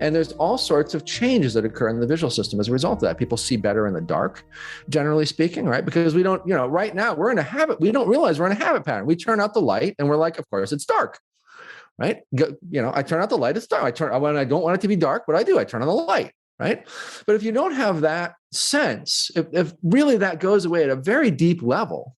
And there's all sorts of changes that occur in the visual system as a result of that. People see better in the dark, generally speaking, right? Because we don't, right now we're in a habit. We don't realize we're in a habit pattern. We turn out the light and we're like, of course it's dark, right? I turn out the light, it's dark. When I don't want it to be dark, what I turn on the light, right? But if you don't have that sense, if really that goes away at a very deep level,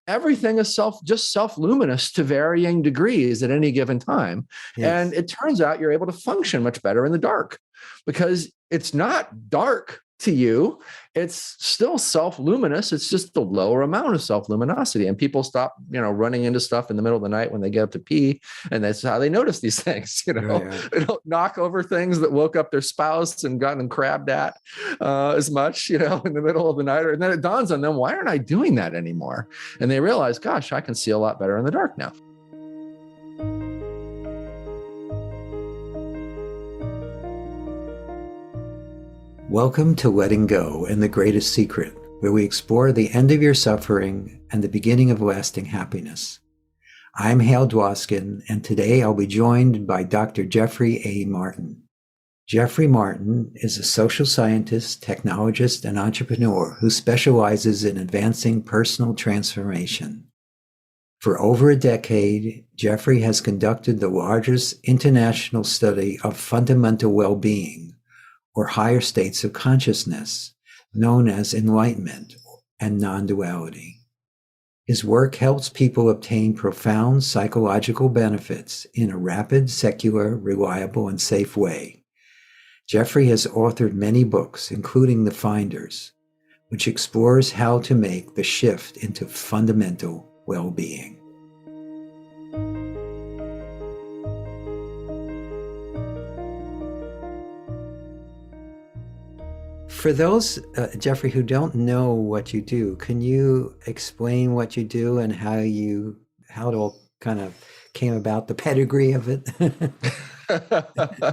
everything is just self-luminous to varying degrees at any given time. Yes. And it turns out you're able to function much better in the dark because it's not dark to you. It's still self-luminous. It's just the lower amount of self-luminosity. And people stop, running into stuff in the middle of the night when they get up to pee. And that's how they notice these things, Right. They don't knock over things that woke up their spouse and gotten crabbed at as much, in the middle of the night. And then it dawns on them, why aren't I doing that anymore? And they realize, gosh, I can see a lot better in the dark now. Welcome to Letting Go and the Greatest Secret, where we explore the end of your suffering and the beginning of lasting happiness. I'm Hale Dwoskin, and today I'll be joined by Dr. Jeffery A. Martin. Jeffery Martin is a social scientist, technologist, and entrepreneur who specializes in advancing personal transformation. For over a decade, Jeffery has conducted the largest international study of fundamental well-being, or higher states of consciousness, known as enlightenment and non-duality. His work helps people obtain profound psychological benefits in a rapid, secular, reliable, and safe way. Jeffery has authored many books, including The Finders, which explores how to make the shift into fundamental well-being. For those, Jeffery, who don't know what you do, can you explain what you do and how it all kind of came about, the pedigree of it?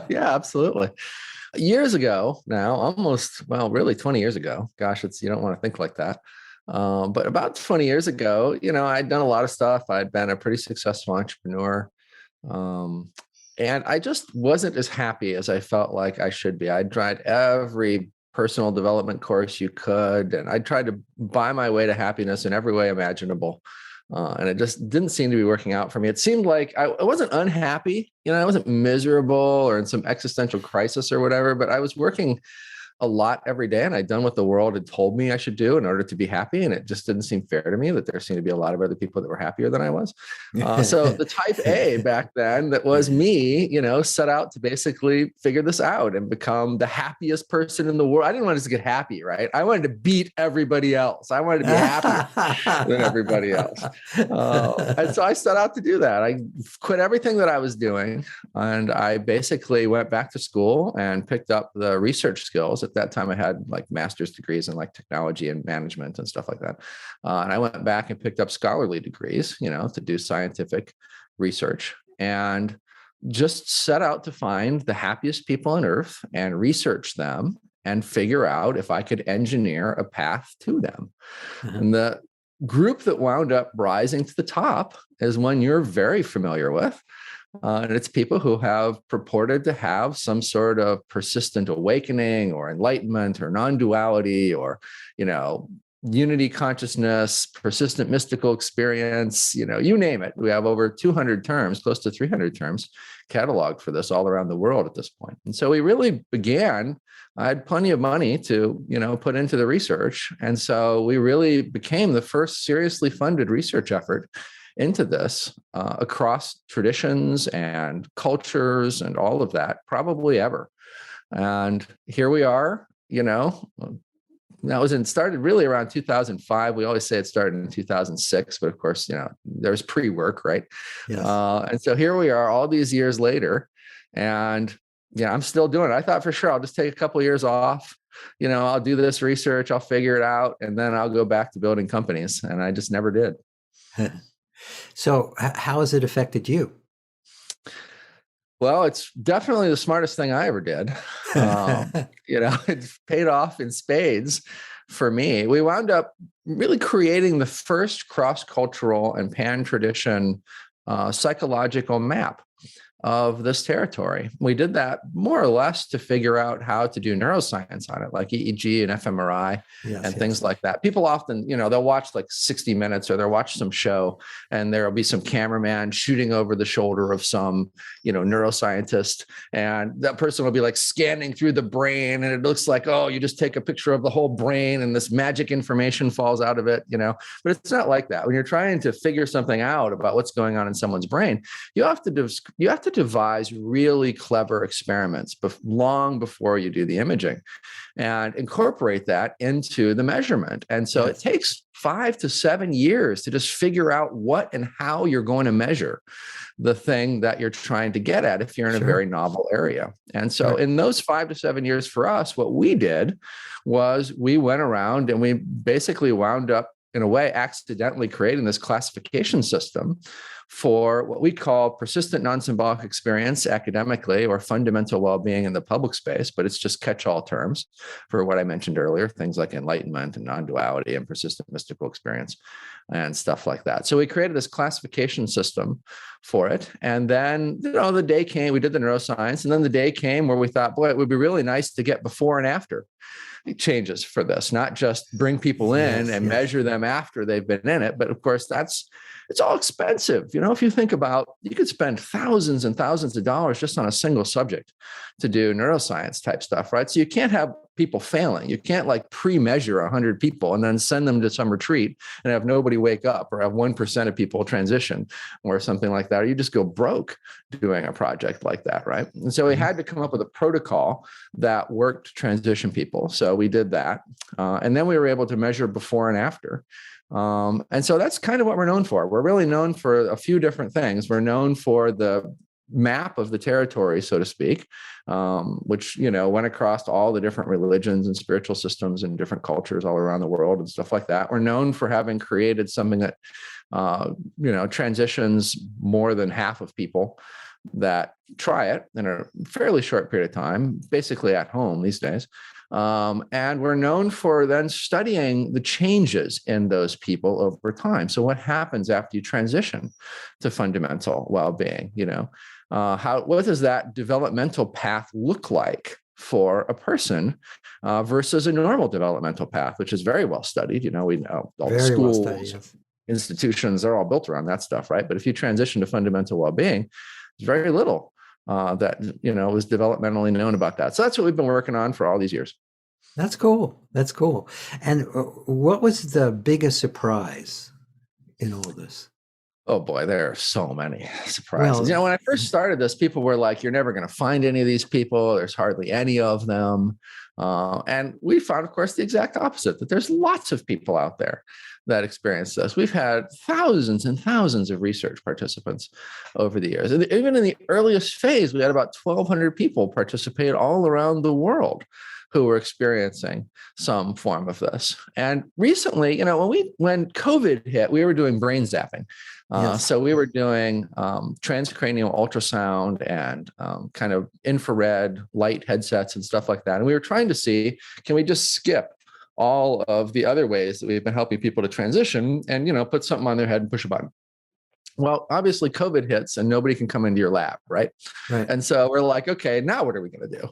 Yeah, absolutely. Years ago now, really 20 years ago. Gosh, you don't want to think like that. But about 20 years ago, I'd done a lot of stuff. I'd been a pretty successful entrepreneur. And I just wasn't as happy as I felt like I should be. I'd tried every personal development course you could, and I tried to buy my way to happiness in every way imaginable. And it just didn't seem to be working out for me. It seemed like I wasn't unhappy, I wasn't miserable or in some existential crisis or whatever, but I was working a lot every day, and I'd done what the world had told me I should do in order to be happy. And it just didn't seem fair to me that there seemed to be a lot of other people that were happier than I was. So the type A back then, that was me, set out to basically figure this out and become the happiest person in the world. I didn't want to just get happy, right? I wanted to beat everybody else. I wanted to be happier than everybody else. And so I set out to do that. I quit everything that I was doing, and I basically went back to school and picked up the research skills. At that time, I had like master's degrees in like technology and management and stuff like that. And I went back and picked up scholarly degrees, to do scientific research, and just set out to find the happiest people on earth and research them and figure out if I could engineer a path to them. Mm-hmm. And the group that wound up rising to the top is one you're very familiar with. And it's people who have purported to have some sort of persistent awakening or enlightenment or non-duality or, unity consciousness, persistent mystical experience, you name it. We have over 200 terms, close to 300 terms cataloged for this all around the world at this point. And so we really began, I had plenty of money to, put into the research. And so we really became the first seriously funded research effort into this across traditions and cultures and all of that, probably ever. And here we are, started really around 2005. We always say it started in 2006, but of course, there's pre-work, right? Yes. And so here we are all these years later, and I'm still doing it. I thought for sure I'll just take a couple of years off. I'll do this research, I'll figure it out, and then I'll go back to building companies. And I just never did. So how has it affected you? Well, it's definitely the smartest thing I ever did. It's paid off in spades for me. We wound up really creating the first cross-cultural and pan-tradition psychological map of this territory. We did that more or less to figure out how to do neuroscience on it, like EEG and fMRI and things like that. People often, they'll watch like 60 Minutes or they'll watch some show and there'll be some cameraman shooting over the shoulder of some, neuroscientist. And that person will be like scanning through the brain. And it looks like, oh, you just take a picture of the whole brain and this magic information falls out of it, but it's not like that. When you're trying to figure something out about what's going on in someone's brain, you have to devise really clever experiments long before you do the imaging and incorporate that into the measurement. And so it takes 5 to 7 years to just figure out what and how you're going to measure the thing that you're trying to get at if you're in a very novel area. And so in those 5 to 7 years for us, what we did was we went around and we basically wound up, in a way, accidentally creating this classification system for what we call persistent non-symbolic experience academically, or fundamental well-being in the public space, but it's just catch-all terms for what I mentioned earlier, things like enlightenment and non-duality and persistent mystical experience and stuff like that. So we created this classification system for it. And then, the day came, we did the neuroscience, and then the day came where we thought, boy, it would be really nice to get before and after changes for this, not just bring people in and measure them after they've been in it. But of course, it's all expensive. If you think about, you could spend thousands and thousands of dollars just on a single subject to do neuroscience type stuff, right? So you can't have people failing. You can't like pre-measure 100 people and then send them to some retreat and have nobody wake up, or have 1% of people transition or something like that. Or you just go broke doing a project like that, right? And so we had to come up with a protocol that worked to transition people. So we did that. And then we were able to measure before and after. And so that's kind of what we're known for. We're really known for a few different things. We're known for the map of the territory, so to speak, which, went across all the different religions and spiritual systems and different cultures all around the world and stuff like that. We're known for having created something that, transitions more than half of people that try it in a fairly short period of time, basically at home these days. And we're known for then studying the changes in those people over time. So what happens after you transition to fundamental well-being? What does that developmental path look like for a person versus a normal developmental path, which is very well studied. We know all the schools, institutions are all built around that stuff, right? But if you transition to fundamental well-being, there's very little that was developmentally known about that. So that's what we've been working on for all these years. That's cool. And what was the biggest surprise in all this? Oh boy, there are so many surprises. When I first started this, people were like, "You're never going to find any of these people. There's hardly any of them." And we found, of course, the exact opposite, that there's lots of people out there that experience this. We've had thousands and thousands of research participants over the years. And even in the earliest phase, we had about 1,200 people participate all around the world who were experiencing some form of this. And recently, when COVID hit, we were doing brain zapping. So we were doing transcranial ultrasound and kind of infrared light headsets and stuff like that. And we were trying to see, can we just skip all of the other ways that we've been helping people to transition and, put something on their head and push a button? Well, obviously COVID hits and nobody can come into your lab, right? And so we're like, okay, now what are we going to do?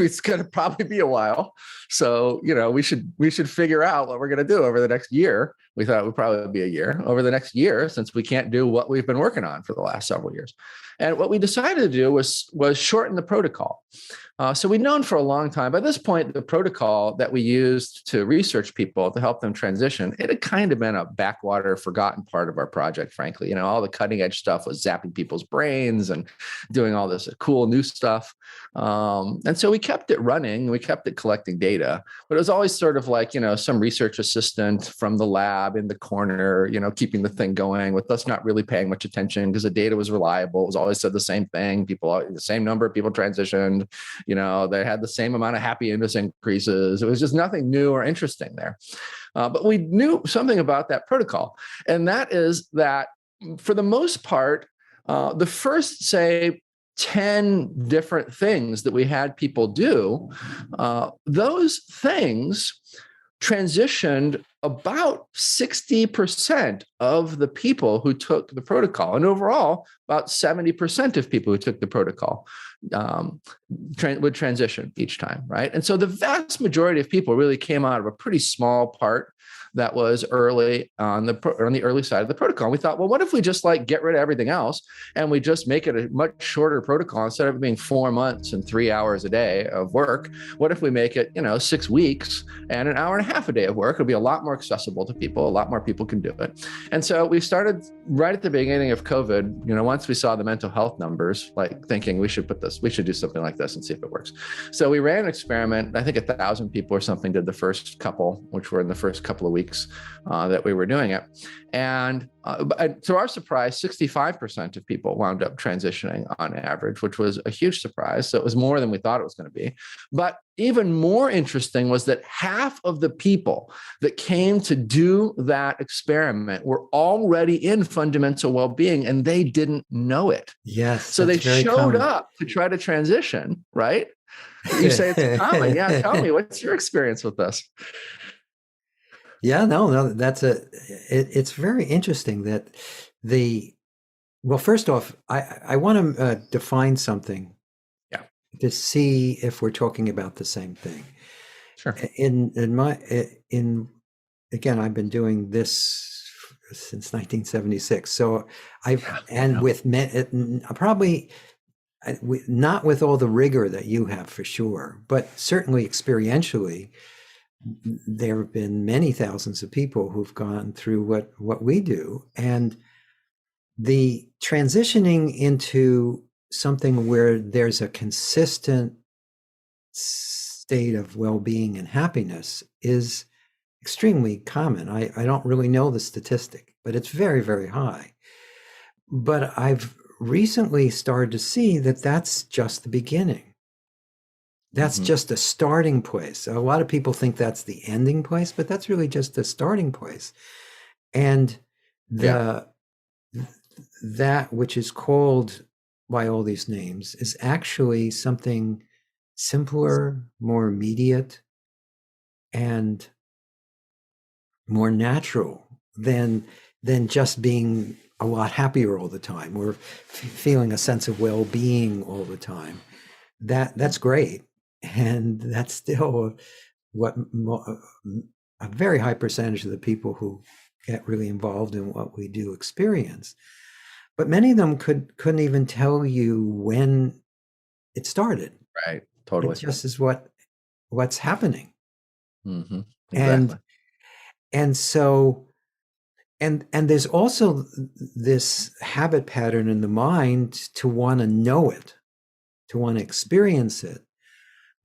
It's going to probably be a while. So, we should figure out what we're going to do over the next year. We thought it would probably be a year over the next year, since we can't do what we've been working on for the last several years. And what we decided to do was shorten the protocol. So we'd known for a long time. By this point, the protocol that we used to research people to help them transition, it had kind of been a backwater, forgotten part of our project, frankly. All the cutting edge stuff was zapping people's brains and doing all this cool new stuff. And so we kept it running. We kept it collecting data, but it was always sort of like, some research assistant from the lab in the corner, keeping the thing going with us not really paying much attention because the data was reliable. It was always said the same thing. The same number of people transitioned. They had the same amount of happy index increases. It was just nothing new or interesting there. But we knew something about that protocol. And that is that for the most part, the first, say, 10 different things that we had people do, those things transitioned about 60% of the people who took the protocol. And overall, about 70% of people who took the protocol would transition each time, right? And so the vast majority of people really came out of a pretty small part that was early on the early side of the protocol. And we thought, well, what if we just like get rid of everything else and we just make it a much shorter protocol instead of it being 4 months and 3 hours a day of work? What if we make it, 6 weeks and an hour and a half a day of work? It'll be a lot more accessible to people. A lot more people can do it. And so we started right at the beginning of COVID. Once we saw the mental health numbers, like thinking we should do something like this and see if it works. So we ran an experiment. I think 1,000 people or something did the first couple, which were in the first couple of weeks that we were doing it. And to our surprise, 65% of people wound up transitioning on average, which was a huge surprise. So it was more than we thought it was going to be. But even more interesting was that half of the people that came to do that experiment were already in fundamental well-being, and they didn't know it. Yes. So they showed up to try to transition, right? You say it's common. Yeah. Tell me, what's your experience with this? Yeah, no, it's very interesting that well, first off, I want to define something. Yeah. To see if we're talking about the same thing. Sure. Again, I've been doing this since 1976. So probably not with all the rigor that you have for sure, but certainly experientially, there have been many thousands of people who've gone through what we do. And the transitioning into something where there's a consistent state of well-being and happiness is extremely common. I don't really know the statistic, but it's very, very high. But I've recently started to see that that's just the beginning. That's just a starting place. A lot of people think that's the ending place, but that's really just the starting place. And that which is called by all these names is actually something simpler, more immediate, and more natural than just being a lot happier all the time or feeling a sense of well-being all the time. That's great. And that's still what a very high percentage of the people who get really involved in what we do experience. But many of them couldn't even tell you when it started. Right. Totally. It just is what's happening. Mm-hmm. Exactly. And so and there's also this habit pattern in the mind to want to know it, to want to experience it.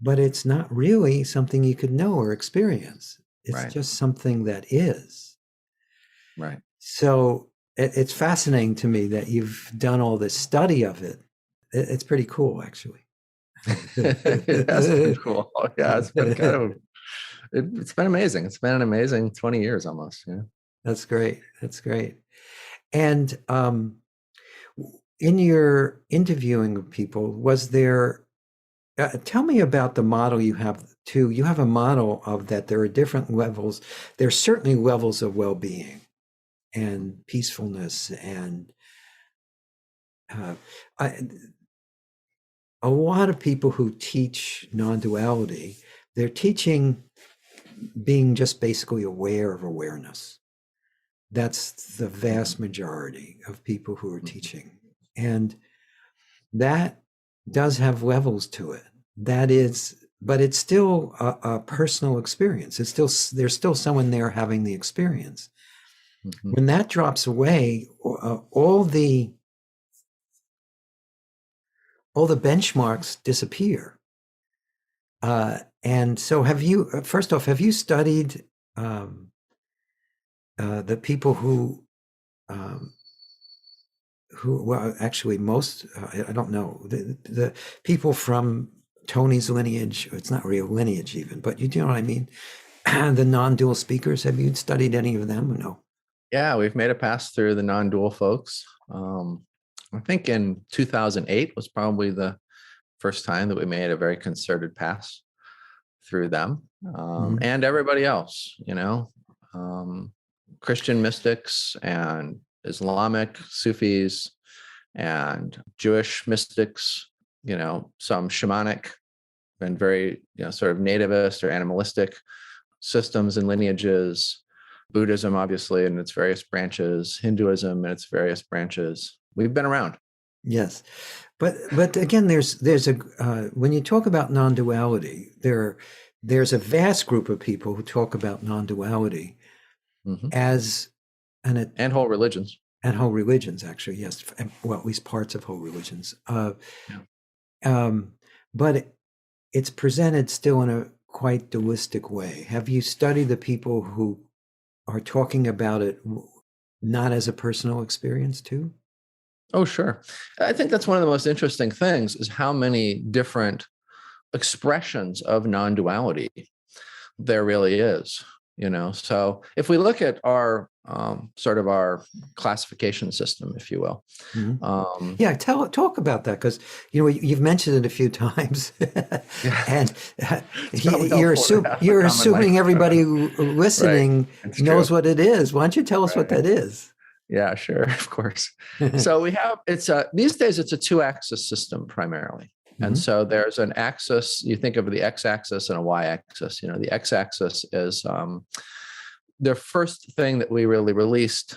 But it's not really something you could know or experience. It's just something that is. Right. So it's fascinating to me that you've done all this study of it. It's pretty cool, actually. It has been cool. Yeah, it's been it's been amazing. It's been an amazing 20 years almost. Yeah. That's great. That's great. And in your interviewing of people, was there tell me about the model you have too. You have a model of that there are different levels. There's certainly levels of well-being and peacefulness and a lot of people who teach non-duality, they're teaching being just basically aware of awareness. That's the vast majority of people who are teaching. And that does have levels to it. But it's still a personal experience. There's still someone there having the experience. Mm-hmm. When that drops away, all the benchmarks disappear. And so first off, have you studied the people who well, actually most, I don't know, the people from Tony's lineage, it's not real lineage even, but you know what I mean? The non-dual speakers, have you studied any of them or no? Yeah, we've made a pass through the non-dual folks. I think in 2008 was probably the first time that we made a very concerted pass through them, Mhm. and everybody else, um, Christian mystics and Islamic Sufis and Jewish mystics, some shamanic and very, sort of nativist or animalistic systems and lineages, Buddhism, obviously, and its various branches, Hinduism and its various branches. We've been around. Yes, but again, there's a when you talk about non-duality, there's a vast group of people who talk about non-duality Hmm. as And whole religions. and whole religions, actually, yes, well, at least parts of whole religions. Yeah. But it's presented still in a quite dualistic way. Have you studied the people who are talking about it not as a personal experience too? Oh, sure. I think that's one of the most interesting things is how many different expressions of non-duality there really is. So if we look at our sort of our classification system, if you will. Mhm. um, Yeah, talk about that, because you've mentioned it a few times, yeah, and it's probably helpful to have a you're common assuming language. everybody Right. listening It's knows true. what it is. Why don't you tell us what Right. that is? Yeah, sure. Of course. So we have, these days it's a two-axis system primarily. And Mhm. so there's an axis, you think of the x-axis and a y-axis. The x-axis is the first thing that we really released,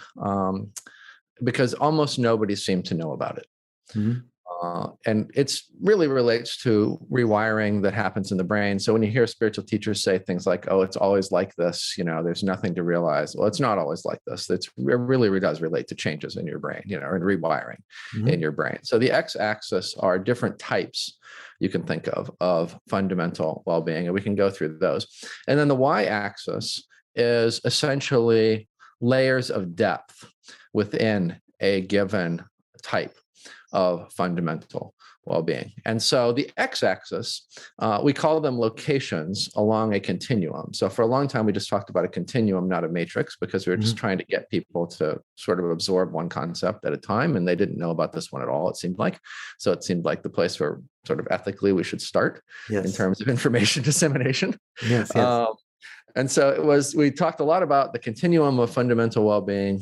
because almost nobody seemed to know about it. Mhm. And it's really relates to rewiring that happens in the brain. So when you hear spiritual teachers say things like, "Oh, it's always like this," there's nothing to realize. Well, it's not always like this. It really does relate to changes in your brain, and rewiring in Mhm. your brain. So the x-axis are different types you can think of fundamental well-being, and we can go through those. And then the y-axis is essentially layers of depth within a given type of fundamental well-being. And so the x-axis, we call them locations along a continuum. So for a long time, we just talked about a continuum, not a matrix, because we were just Mhm. trying to get people to sort of absorb one concept at a time, and they didn't know about this one at all, it seemed like. So it seemed like the place where sort of ethically we should start in Yes. terms of information dissemination. Yes. Yes. Um, and so we talked a lot about the continuum of fundamental well-being.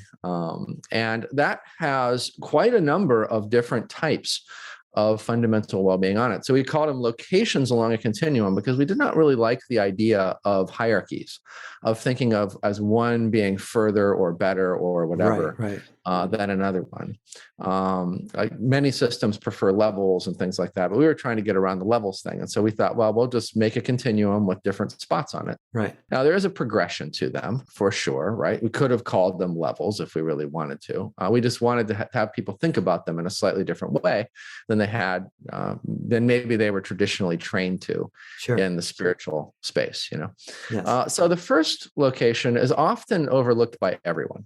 And that has quite a number of different types of fundamental well-being on it. So we called them locations along a continuum because we did not really like the idea of hierarchies, of thinking of as one being further or better or Right. whatever Right. than another one. Like many systems prefer levels and things like that, but we were trying to get around the levels thing. And so we thought, well, we'll just make a continuum with different spots on it. Right. Now, there is a progression to them for sure, right? We could have called them levels if we really wanted to. We just wanted to have people think about them in a slightly different way than they had, than maybe they were traditionally trained to Sure. in the spiritual space, Yes. So the first location is often overlooked by everyone.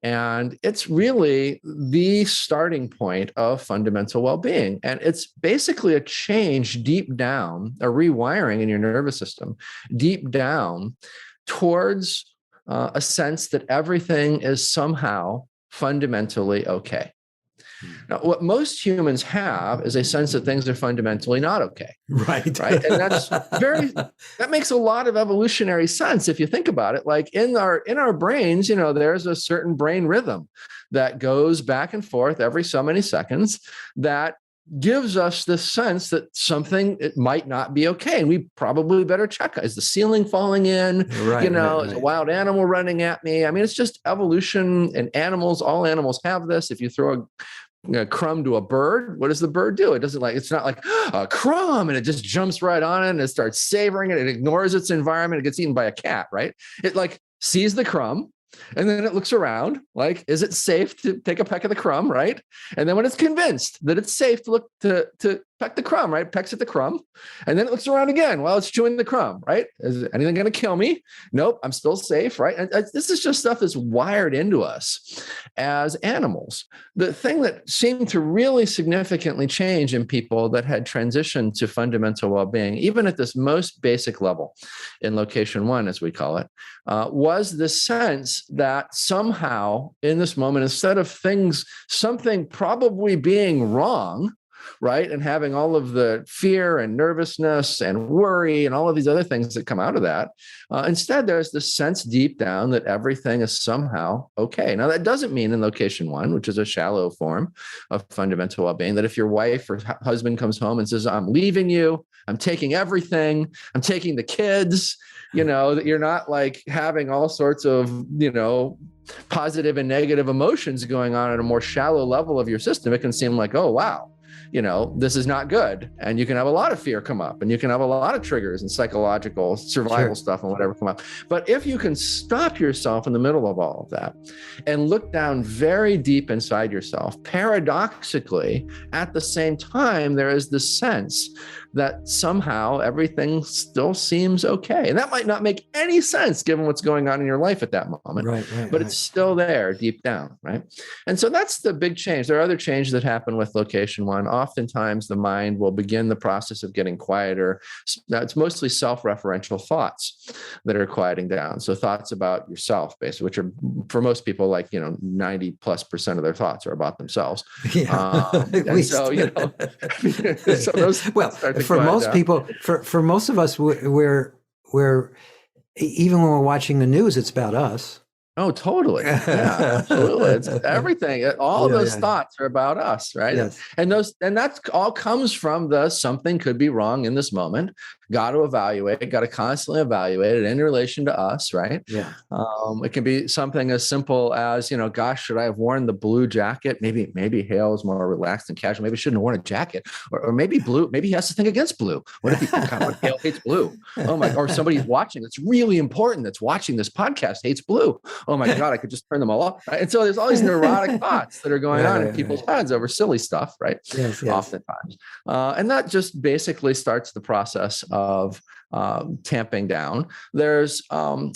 And it's really the starting point of fundamental well-being. And it's basically a change deep down, a rewiring in your nervous system, deep down towards a sense that everything is somehow fundamentally okay. Now, what most humans have is a sense that things are fundamentally not okay, Right. right? And that makes a lot of evolutionary sense if you think about it. Like in our brains, there's a certain brain rhythm that goes back and forth every so many seconds that gives us this sense that something, it might not be okay, and we probably better check. Is the ceiling falling in? Right. Right. Is a Right. wild animal running at me? I mean, it's just evolution, and all animals have this. If you throw a crumb to a bird, what does the bird do? It's not like a crumb and it just jumps right on it and it starts savoring it. It ignores its environment. It gets eaten by a cat, right? It like sees the crumb and then it looks around like, is it safe to take a peck of the crumb, right? And then when it's convinced that it's safe to look to peck the crumb, right? Pecks at the crumb. And then it looks around again while it's chewing the crumb, right? Is anything going to kill me? Nope, I'm still safe, right? And this is just stuff that's wired into us as animals. The thing that seemed to really significantly change in people that had transitioned to fundamental well-being, even at this most basic level in location one, as we call it, was the sense that somehow in this moment, instead of something probably being wrong, right? And having all of the fear and nervousness and worry and all of these other things that come out of that. Instead, there's this sense deep down that everything is somehow okay. Now, that doesn't mean in location one, which is a shallow form of fundamental well-being, that if your wife or husband comes home and says, I'm leaving you, I'm taking everything, I'm taking the kids, that you're not like having all sorts of, positive and negative emotions going on at a more shallow level of your system. It can seem like, oh, wow, this is not good. And you can have a lot of fear come up, and you can have a lot of triggers and psychological survival stuff and whatever come up. But if you can stop yourself in the middle of all of that and look down very deep inside yourself, paradoxically, at the same time, there is this sense that somehow everything still seems okay. And that might not make any sense given what's going on in your life at that moment, but it's still there deep down, right? And so that's the big change. There are other changes that happen with location one. Oftentimes the mind will begin the process of getting quieter. It's mostly self-referential thoughts that are quieting down. So thoughts about yourself, basically, which are for most people, like, 90+% of their thoughts are about themselves. Yeah. And so, so those for most people, for most of us, we're even when we're watching the news, it's about us. Oh, totally. Yeah, absolutely. It's everything. All those thoughts are about us, right? Yes. And that all comes from something could be wrong in this moment. Got to evaluate, got to constantly evaluate it in relation to us, right? Yeah. It can be something as simple as, gosh, should I have worn the blue jacket? Maybe Hale is more relaxed and casual. Maybe I shouldn't have worn a jacket. Or maybe blue, maybe he has to think against blue. What if Hale hates blue? Oh my, or somebody's watching that's really important that's watching this podcast hates blue. Oh my God, I could just turn them all off. Right? And so there's all these neurotic thoughts that are going on in people's heads over silly stuff, right? Yes. Oftentimes. And that just basically starts the process of tamping down. There's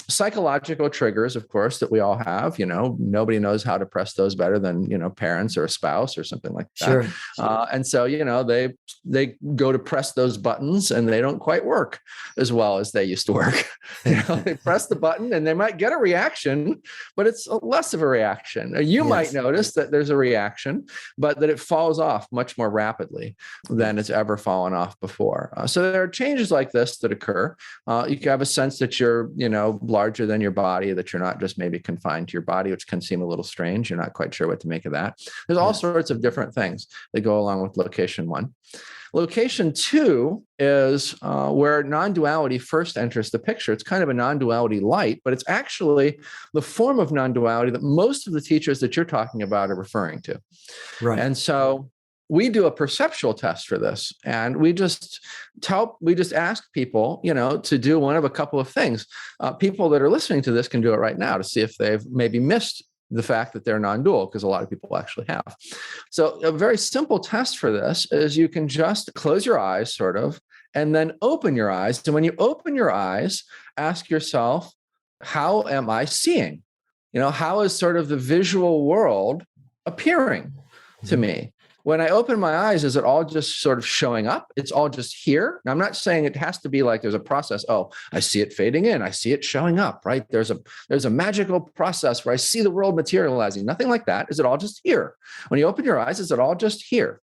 psychological triggers, of course, that we all have. Nobody knows how to press those better than, parents or a spouse or something like that. Sure. And so, they go to press those buttons and they don't quite work as well as they used to work. They press the button and they might get a reaction, but it's less of a reaction. You might notice that there's a reaction, but that it falls off much more rapidly than it's ever fallen off before. So there are changes like this that occur. You can have a sense that you're, larger than your body, that you're not just maybe confined to your body, which can seem a little strange. You're not quite sure what to make of that. There's all sorts of different things that go along with location one. Location two is where non-duality first enters the picture. It's kind of a non-duality light, but it's actually the form of non-duality that most of the teachers that you're talking about are referring to. Right. And so we do a perceptual test for this, and we just ask people, to do one of a couple of things. People that are listening to this can do it right now to see if they've maybe missed the fact that they're non-dual, because a lot of people actually have. So a very simple test for this is you can just close your eyes, sort of, and then open your eyes. And when you open your eyes, ask yourself, how am I seeing? How is sort of the visual world appearing to me? When I open my eyes, is it all just sort of showing up? It's all just here. Now, I'm not saying it has to be like there's a process. Oh, I see it fading in. I see it showing up, right? There's a magical process where I see the world materializing. Nothing like that. Is it all just here? When you open your eyes, is it all just here?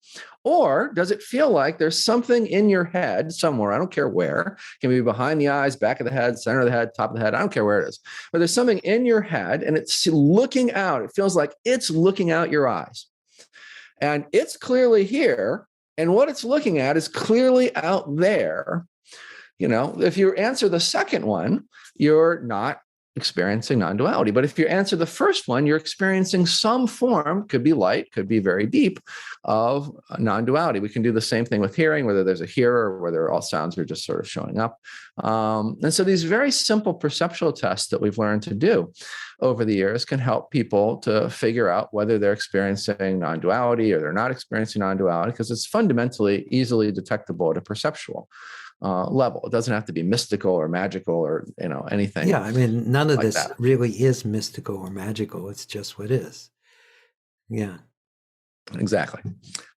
Or does it feel like there's something in your head somewhere? I don't care where. It can be behind the eyes, back of the head, center of the head, top of the head. I don't care where it is. But there's something in your head and it's looking out. It feels like it's looking out your eyes. And it's clearly here. And what it's looking at is clearly out there. If you answer the second one, you're not experiencing non-duality. But if you answer the first one, you're experiencing some form, could be light, could be very deep, of non-duality. We can do the same thing with hearing, whether there's a hearer or whether all sounds are just sort of showing up. And so these very simple perceptual tests that we've learned to do over the years can help people to figure out whether they're experiencing non-duality or they're not experiencing non-duality, because it's fundamentally easily detectable at a perceptual level. It doesn't have to be mystical or magical or anything. Yeah, I mean, none of this really is mystical or magical. It's just what is. Yeah. Exactly.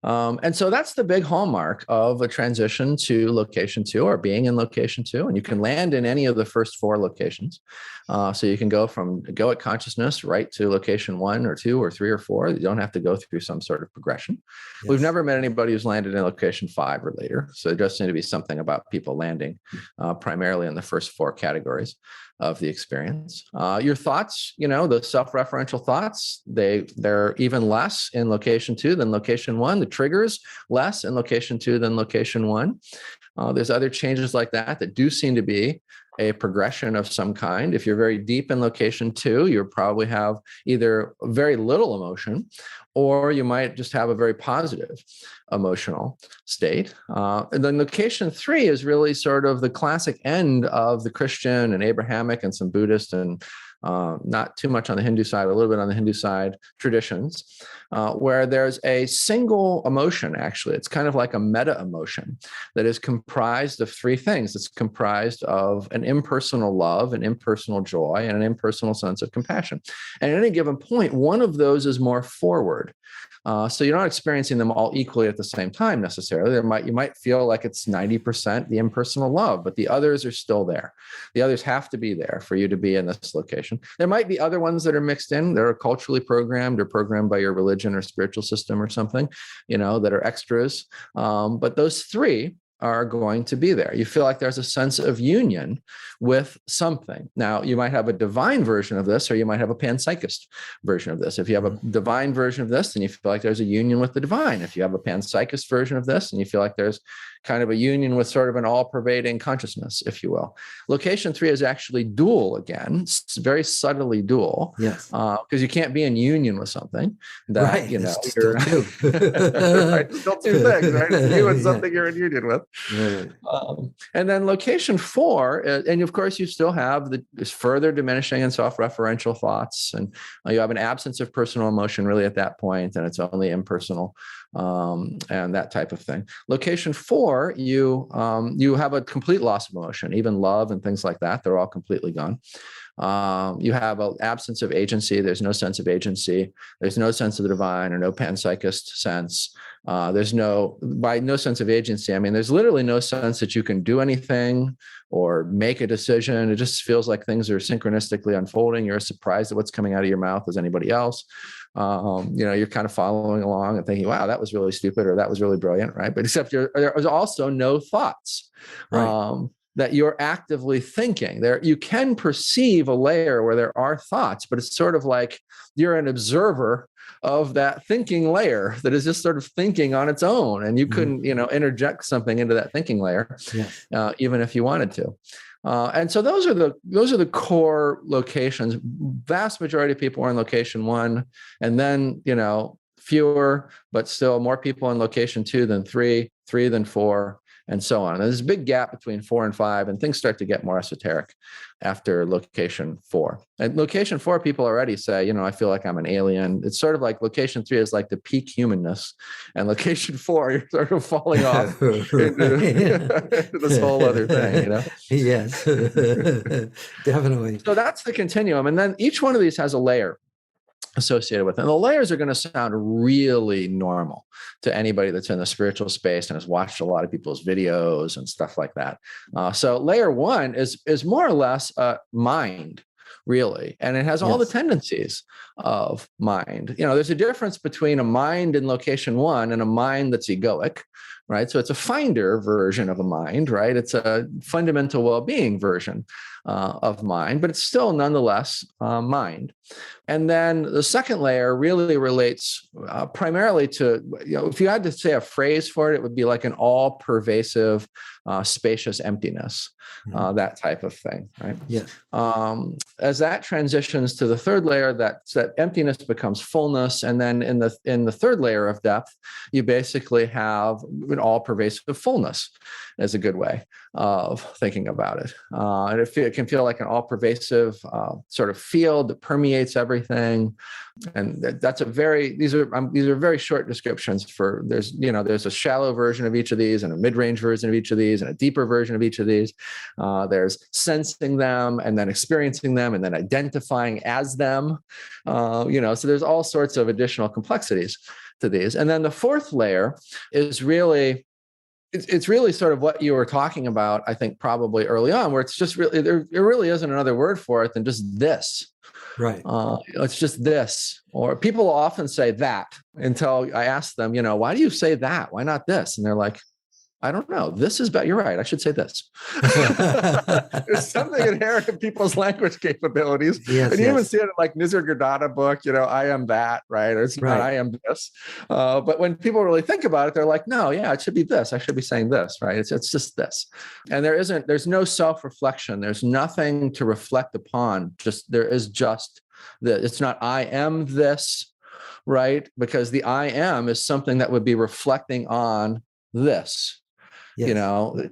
And so that's the big hallmark of a transition to location 2 or being in location 2. And you can land in any of the first 4 locations. So you can go from at consciousness right to location 1 or 2 or 3 or 4. You don't have to go through some sort of progression. Yes. We've never met anybody who's landed in location 5 or later. So it does seem to be something about people landing primarily in the first 4 categories of the experience. Your thoughts, the self-referential thoughts, they're even less in location 2 than location 1. The triggers less in location 2 than location 1. There's other changes like that do seem to be a progression of some kind. If you're very deep in location 2, you'll probably have either very little emotion, or you might just have a very positive emotional state. And then location 3 is really sort of the classic end of the Christian and Abrahamic and some Buddhist and not too much on the Hindu side, a little bit on the Hindu side traditions, where there's a single emotion, actually. It's kind of like a meta emotion that is comprised of 3 things. It's comprised of an impersonal love, an impersonal joy, and an impersonal sense of compassion. And at any given point, one of those is more forward. So you're not experiencing them all equally at the same time necessarily. You might feel like it's 90% the impersonal love, but the others are still there. The others have to be there for you to be in this location. There might be other ones that are mixed in. They're culturally programmed or programmed by your religion or spiritual system or something, that are extras. But those 3 are going to be there. You feel like there's a sense of union with something. Now, you might have a divine version of this, or you might have a panpsychist version of this. If you have a divine version of this, then you feel like there's a union with the divine. If you have a panpsychist version of this, and you feel like there's kind of a union with sort of an all-pervading consciousness, if you will. Location 3 is actually dual again. It's very subtly dual. Yes. Because you can't be in union with something that, right. You're still two. Right? Still 2 things, right? It's you and something you're in union with. Right. And then location 4, and of course you still have this further diminishing and self-referential thoughts, and you have an absence of personal emotion really at that point, and it's only impersonal, and that type of thing. Location 4, you have a complete loss of emotion, even love and things like that. They're all completely gone. You have an absence of agency. There's no sense of agency. There's no sense of the divine or no panpsychist sense. There's no sense of agency. I mean, there's literally no sense that you can do anything or make a decision. It just feels like things are synchronistically unfolding. You're as surprised at what's coming out of your mouth as anybody else. You're kind of following along and thinking, wow, that was really stupid, or that was really brilliant, right? But except there was also no thoughts. Right. That you're actively thinking. There, you can perceive a layer where there are thoughts, but it's sort of like you're an observer of that thinking layer that is just sort of thinking on its own, and you couldn't, interject something into that thinking layer, yes. Even if you wanted to. And so those are the core locations. Vast majority of people are in location 1, and then fewer, but still more people in location 2 than 3, 3 than 4. And so on. And there's a big gap between 4 and 5, and things start to get more esoteric after location 4. At location 4, people already say, I feel like I'm an alien. It's sort of like location 3 is like the peak humanness, and location 4, you're sort of falling off into this whole other thing, Yes, definitely. So that's the continuum. And then each one of these has a layer associated with it. And the layers are going to sound really normal to anybody that's in the spiritual space and has watched a lot of people's videos and stuff like that. So layer 1 is more or less mind, really. And it has all the tendencies of mind. There's a difference between a mind in location 1 and a mind that's egoic, right? So it's a finder version of a mind, right? It's a fundamental well-being version of mind, but it's still nonetheless mind. And then the second layer really relates primarily to, if you had to say a phrase for it, it would be like an all-pervasive, spacious emptiness, that type of thing, right? Yeah. As that transitions to the third layer, that emptiness becomes fullness, and then in the third layer of depth, you basically have an all-pervasive fullness, is a good way of thinking about it. And it can feel like an all-pervasive sort of field that permeates everything. And these are very short descriptions for, there's a shallow version of each of these, and a mid-range version of each of these, and a deeper version of each of these. There's sensing them, and then experiencing them, and then identifying as them. So there's all sorts of additional complexities to these. And then the fourth layer is really, it's really sort of what you were talking about, I think, probably early on, where it's just really, there really isn't another word for it than just this. Right. It's just this. Or people often say that until I ask them, why do you say that? Why not this? And they're like, I don't know. This is better. You're right. I should say this. There's something inherent in people's language capabilities. Yes, and you even see it in like Nisargadatta book, I am that, right? Or it's not, I am this. But when people really think about it, they're like, no, yeah, it should be this. I should be saying this, right? It's just this. And there's no self-reflection. There's nothing to reflect upon. There is just that. It's not, I am this, right? Because the I am is something that would be reflecting on this. Yes.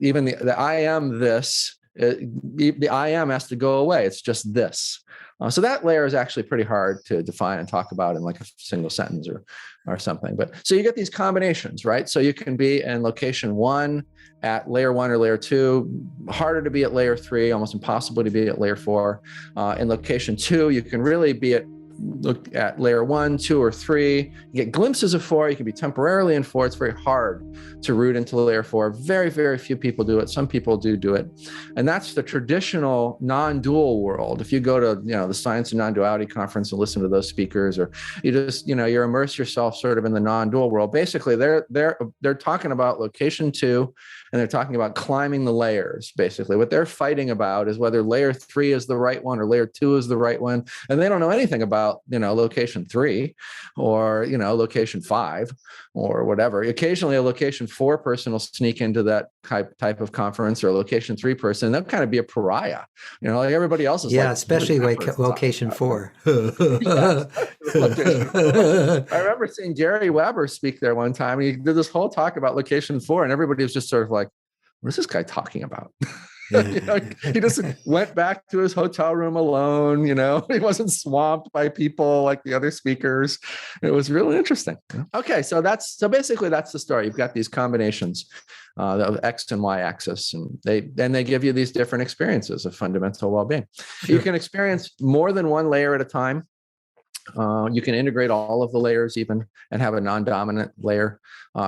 Even the I am this, the I am has to go away. It's just this. So that layer is actually pretty hard to define and talk about in like a single sentence or something. But so you get these combinations, right? So you can be in location 1 at layer 1 or layer 2, harder to be at layer 3, almost impossible to be at layer 4. In location 2, you can really be look at layer 1, 2, or 3. You get glimpses of 4. You can be temporarily in 4. It's very hard to root into layer 4. Very, very few people do it. Some people do it. And that's the traditional non-dual world. If you go to, the Science of Non-Duality conference and listen to those speakers, or you just, you immerse yourself sort of in the non-dual world. Basically, they're talking about location 2, and they're talking about climbing the layers. Basically, what they're fighting about is whether layer 3 is the right one or layer 2 is the right one. And they don't know anything about, location 3 or, location 5 or whatever. Occasionally a location 4 person will sneak into that type of conference, or a location 3 person. They'll kind of be a pariah, like everybody else is. Yeah, especially location 4. I remember seeing Gary Weber speak there one time. He did this whole talk about location 4, and everybody was just sort of like, what is this guy talking about? He just went back to his hotel room alone. He wasn't swamped by people like the other speakers. It was really interesting. Okay, so basically that's the story. You've got these combinations of X and Y axis, and they give you these different experiences of fundamental well-being. Sure. You can experience more than one layer at a time. You can integrate all of the layers even and have a non-dominant layer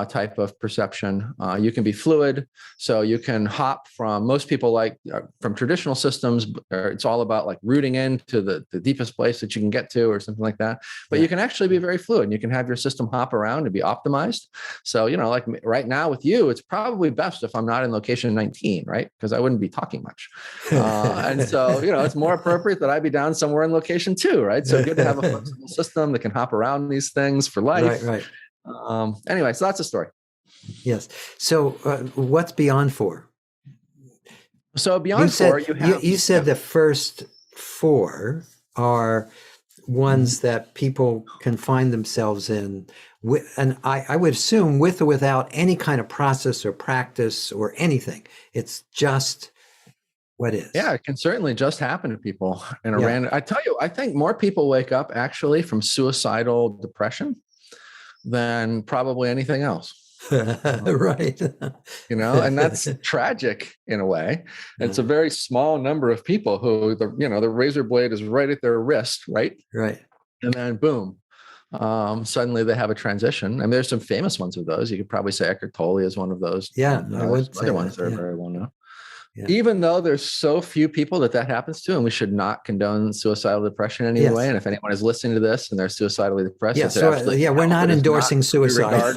type of perception. You can be fluid, so you can hop from, most people like from traditional systems, it's all about like rooting into the deepest place that you can get to or something like that. But you can actually be very fluid, and you can have your system hop around and be optimized. So, like right now with you, it's probably best if I'm not in location 19, right? Because I wouldn't be talking much. And so, it's more appropriate that I be down somewhere in location 2, right? So good to have a flexible system that can hop around these things for life. Right. Anyway, so that's a story. Yes. So what's beyond 4? So beyond 4, you said the first 4 are ones that people can find themselves in, and I would assume with or without any kind of process or practice or anything. It's just what is. Yeah, it can certainly just happen to people in a random. I tell you, I think more people wake up actually from suicidal depression than probably anything else. Right. And that's tragic in a way. It's a very small number of people who the razor blade is right at their wrist, right? Right. And then boom, suddenly they have a transition. I mean, there's some famous ones of those. You could probably say Eckhart Tolle is one of those. Yeah, I would say other ones that are very well known. Yeah. Even though there's so few people that happens to, and we should not condone suicidal depression in any way. And if anyone is listening to this and they're suicidally depressed, we're not endorsing suicide as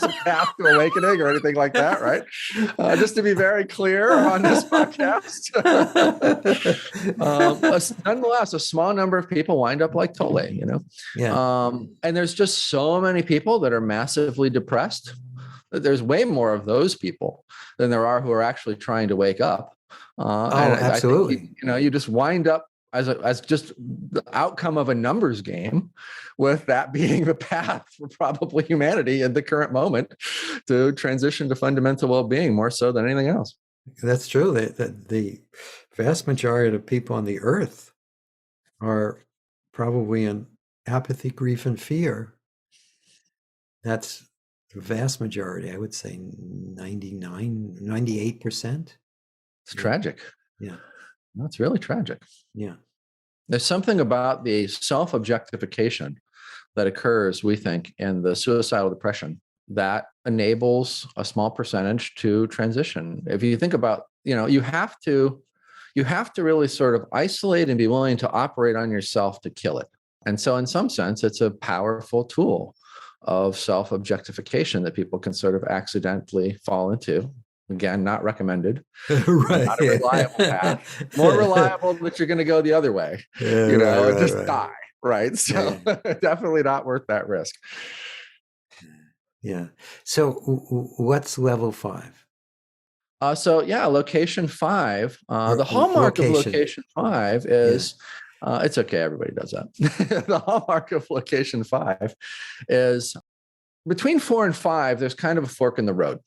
a path to awakening or anything like that, right? Just to be very clear on this podcast. Nonetheless, a small number of people wind up like Tolle, and there's just so many people that are massively depressed. There's way more of those people than there are who are actually trying to wake up. Absolutely. I think, you just wind up as just the outcome of a numbers game, with that being the path for probably humanity at the current moment to transition to fundamental well-being more so than anything else. That's true. The vast majority of people on the earth are probably in apathy, grief, and fear. That's the vast majority. I would say 98%. It's tragic. Yeah. That's really tragic. Yeah. There's something about the self-objectification that occurs, we think, in the suicidal depression that enables a small percentage to transition. If you think about, you have to really sort of isolate and be willing to operate on yourself to kill it. And so in some sense, it's a powerful tool of self-objectification that people can sort of accidentally fall into. Again, not recommended. Right. Not a reliable path. More reliable that you're going to go the other way, Right, just right. die. Right. So definitely not worth that risk. Yeah. So what's level 5? Location 5, the hallmark of location 5 is, it's okay, everybody does that. The hallmark of location 5 is between 4 and 5, there's kind of a fork in the road.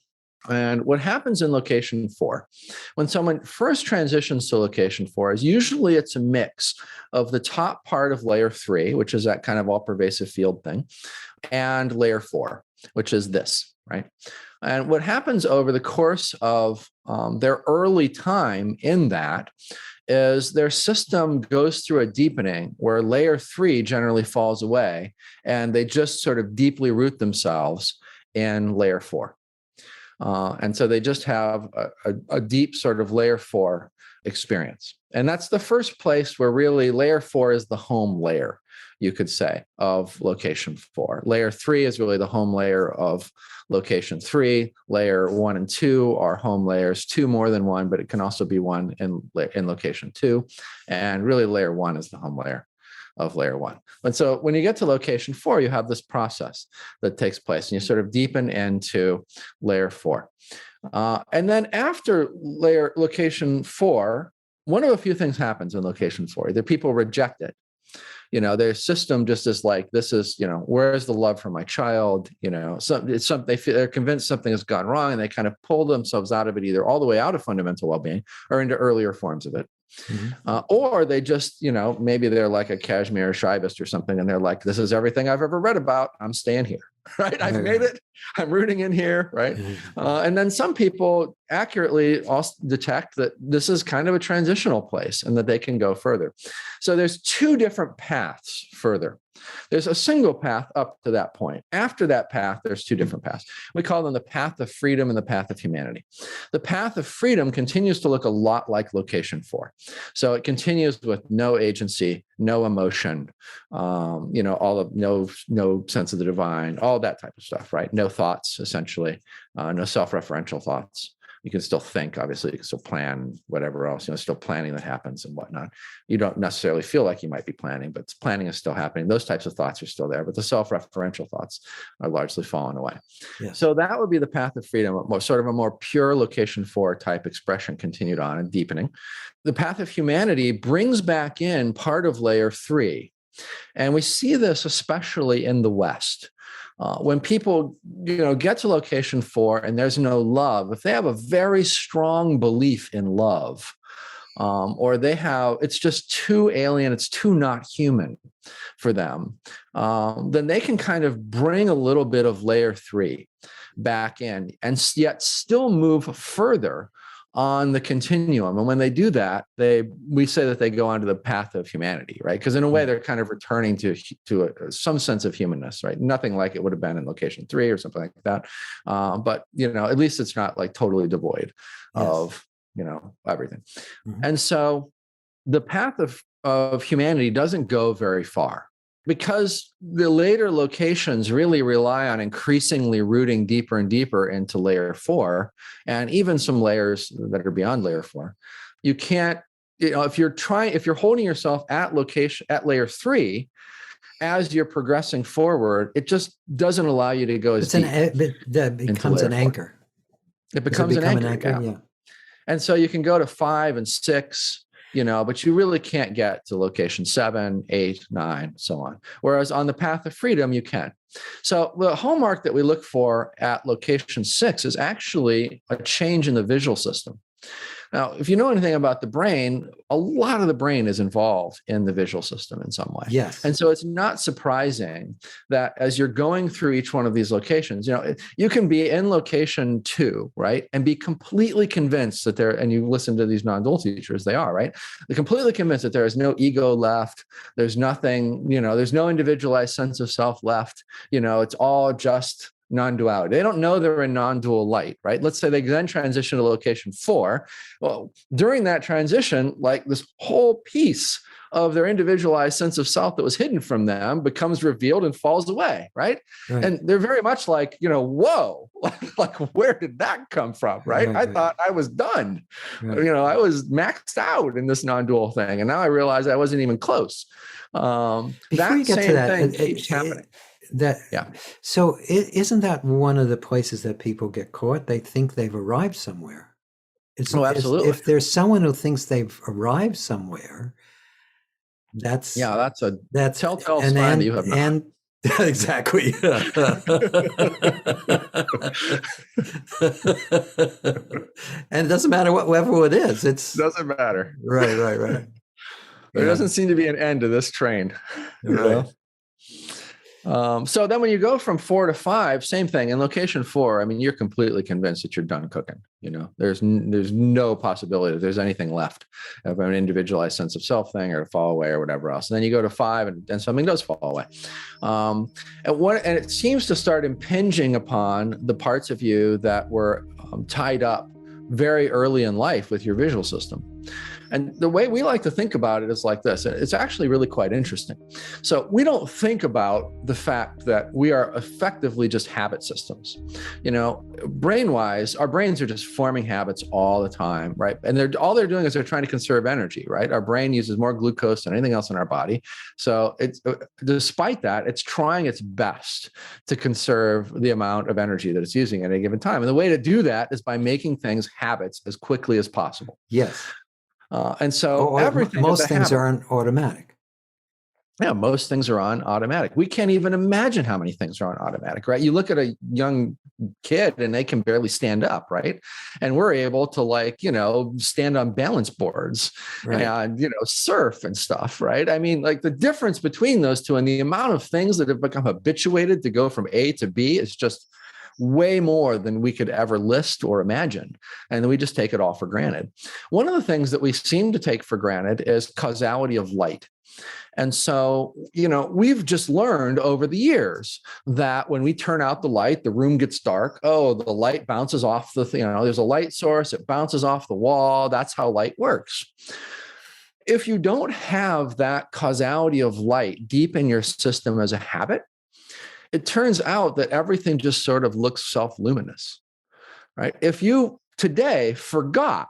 And what happens in location 4, when someone first transitions to location 4, is usually it's a mix of the top part of layer 3, which is that kind of all pervasive field thing, and layer 4, which is this, right? And what happens over the course of their early time in that is their system goes through a deepening where layer 3 generally falls away, and they just sort of deeply root themselves in layer 4. And so they just have a deep sort of layer 4 experience. And that's the first place where really layer 4 is the home layer, you could say, of location 4. Layer 3 is really the home layer of location 3. Layer 1 and 2 are home layers, 2 more than 1, but it can also be 1 in location 2. And really layer 1 is the home layer of layer 1. And so when you get to location 4, you have this process that takes place, and you sort of deepen into layer 4. And then after location 4, one of a few things happens in location 4. Either people reject it. Their system just is like, this is, where's the love for my child? They're convinced something has gone wrong, and they kind of pull themselves out of it, either all the way out of fundamental well-being or into earlier forms of it. Mm-hmm. Or they just, maybe they're like a Kashmir Shaivist or something, and they're like, this is everything I've ever read about. I'm staying here, right? I've made it. I'm rooting in here, right? And then some people accurately also detect that this is kind of a transitional place and that they can go further. So there's 2 different paths further. There's a single path up to that point. After that path, there's 2 different paths. We call them the path of freedom and the path of humanity. The path of freedom continues to look a lot like location 4. So it continues with no agency, no emotion, all of no sense of the divine, all that type of stuff, right? No thoughts, essentially, no self-referential thoughts. You can still think, obviously, you can still plan, whatever else, still planning that happens and whatnot. You don't necessarily feel like you might be planning, but planning is still happening. Those types of thoughts are still there, but the self-referential thoughts are largely fallen away. Yes. So that would be the path of freedom, sort of a more pure location 4 type expression continued on and deepening. The path of humanity brings back in part of layer 3. And we see this especially in the West. When people, get to location 4 and there's no love, if they have a very strong belief in love, or it's just too alien, it's too not human for them, then they can kind of bring a little bit of layer 3 back in and yet still move further on the continuum. And when they do that, we say that they go onto the path of humanity, right? Because in a way, they're kind of returning to some sense of humanness, right? Nothing like it would have been in location 3 or something like that. But, at least it's not like totally devoid of, everything. Mm-hmm. And so the path of humanity doesn't go very far, because the later locations really rely on increasingly rooting deeper and deeper into layer 4, and even some layers that are beyond layer 4. You can't, if you're holding yourself at layer 3, as you're progressing forward, it just doesn't allow you to go as deep. That becomes an anchor. It becomes an anchor. Yeah. And so you can go to 5 and 6, but you really can't get to location 7, 8, 9, so on. Whereas on the path of freedom, you can. So the hallmark that we look for at location 6 is actually a change in the visual system. Now, if you know anything about the brain, a lot of the brain is involved in the visual system in some way. Yes. And so it's not surprising that as you're going through each one of these locations, you can be in location 2, right? And be completely convinced that and you listen to these non-dual teachers, they are, right? They're completely convinced that there is no ego left. There's nothing, there's no individualized sense of self left. It's all just non-duality. They don't know they're in non-dual light, right? Let's say they then transition to location 4. Well, during that transition, like this whole piece of their individualized sense of self that was hidden from them becomes revealed and falls away, right? And they're very much like, whoa, like where did that come from, right? I thought I was done. I was maxed out in this non-dual thing. And now I realize I wasn't even close. Before you get to that, thing keeps happening. So isn't that one of the places that people get caught? They think they've arrived somewhere. Absolutely. If there's someone who thinks they've arrived somewhere, that's a telltale sign that you have not. And exactly. And it doesn't matter what level it is. It doesn't matter. Right. There doesn't seem to be an end to this train. Right. So then when you go from 4 to 5, same thing. In location 4, I mean, you're completely convinced that you're done cooking. There's no possibility that there's anything left of an individualized sense of self thing or to fall away or whatever else. And then you go to 5 and something does fall away. And it seems to start impinging upon the parts of you that were tied up very early in life with your visual system. And the way we like to think about it is like this. It's actually really quite interesting. So we don't think about the fact that we are effectively just habit systems. Brain-wise, our brains are just forming habits all the time, right? And all they're doing is they're trying to conserve energy, right? Our brain uses more glucose than anything else in our body. So despite that, it's trying its best to conserve the amount of energy that it's using at any given time. And the way to do that is by making things habits as quickly as possible. Yes. And so everything, most things are on automatic. Yeah, most things are on automatic. We can't even imagine how many things are on automatic, right? You look at a young kid and they can barely stand up, right? And we're able to stand on balance boards and, surf and stuff, right? I mean, like the difference between those two and the amount of things that have become habituated to go from A to B is just way more than we could ever list or imagine. And then we just take it all for granted. One of the things that we seem to take for granted is causality of light. And so, we've just learned over the years that when we turn out the light, the room gets dark. Oh, the light bounces off there's a light source, it bounces off the wall. That's how light works. If you don't have that causality of light deep in your system as a habit, it turns out that everything just sort of looks self-luminous, right? If you today forgot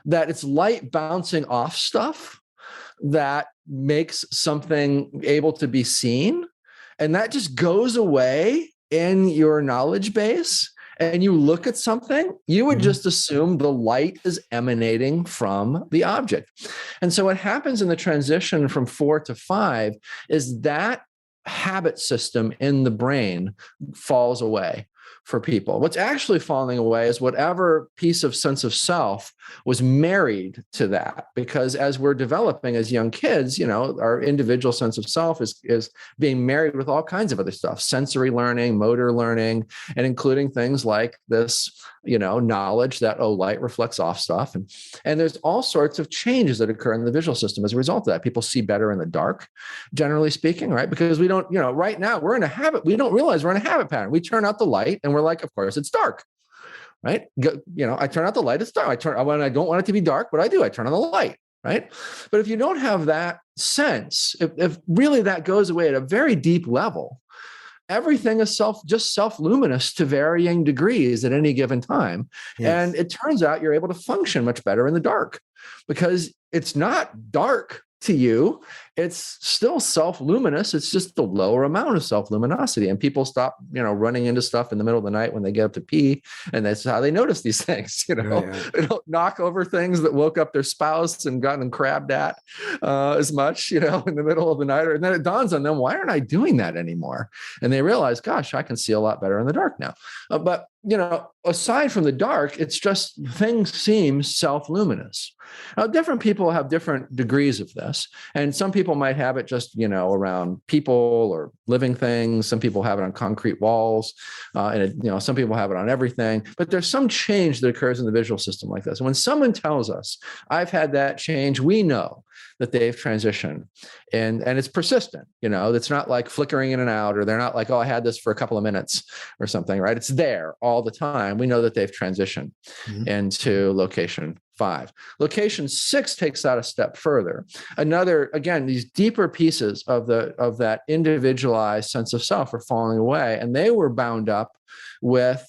that it's light bouncing off stuff that makes something able to be seen, and that just goes away in your knowledge base, and you look at something, you would just assume the light is emanating from the object. And so what happens in the transition from 4 to 5 is that habit system in the brain falls away for people. What's actually falling away is whatever piece of sense of self was married to that. Because as we're developing as young kids, our individual sense of self is being married with all kinds of other stuff, sensory learning, motor learning, and including things like this, knowledge that, light reflects off stuff. And there's all sorts of changes that occur in the visual system as a result of that. People see better in the dark, generally speaking, right? Because we don't, right now we're in a habit. We don't realize we're in a habit pattern. We turn out the light and we're like, of course it's dark, right? I turn out the light, it's dark. When I don't want it to be dark, what I turn on the light, right? But if you don't have that sense, if really that goes away at a very deep level, everything is just self-luminous to varying degrees at any given time. Yes. And it turns out you're able to function much better in the dark because it's not dark to you. It's still self-luminous. It's just the lower amount of self-luminosity. And people stop, running into stuff in the middle of the night when they get up to pee. And that's how they notice these things, They don't knock over things that woke up their spouse and gotten crabbed at as much, in the middle of the night. And then it dawns on them, why aren't I doing that anymore? And they realize, gosh, I can see a lot better in the dark now. But aside from the dark, it's just things seem self-luminous. Now, different people have different degrees of this. And some people might have it just, around people or living things. Some people have it on concrete walls. Some people have it on everything. But there's some change that occurs in the visual system like this. And when someone tells us, I've had that change, we know that they've transitioned. And it's persistent. It's not like flickering in and out, or they're not like, oh, I had this for a couple of minutes or something, right? It's there all the time. We know that they've transitioned into location 5. Location 6 takes that a step further. Again, these deeper pieces of that individualized sense of self are falling away, and they were bound up with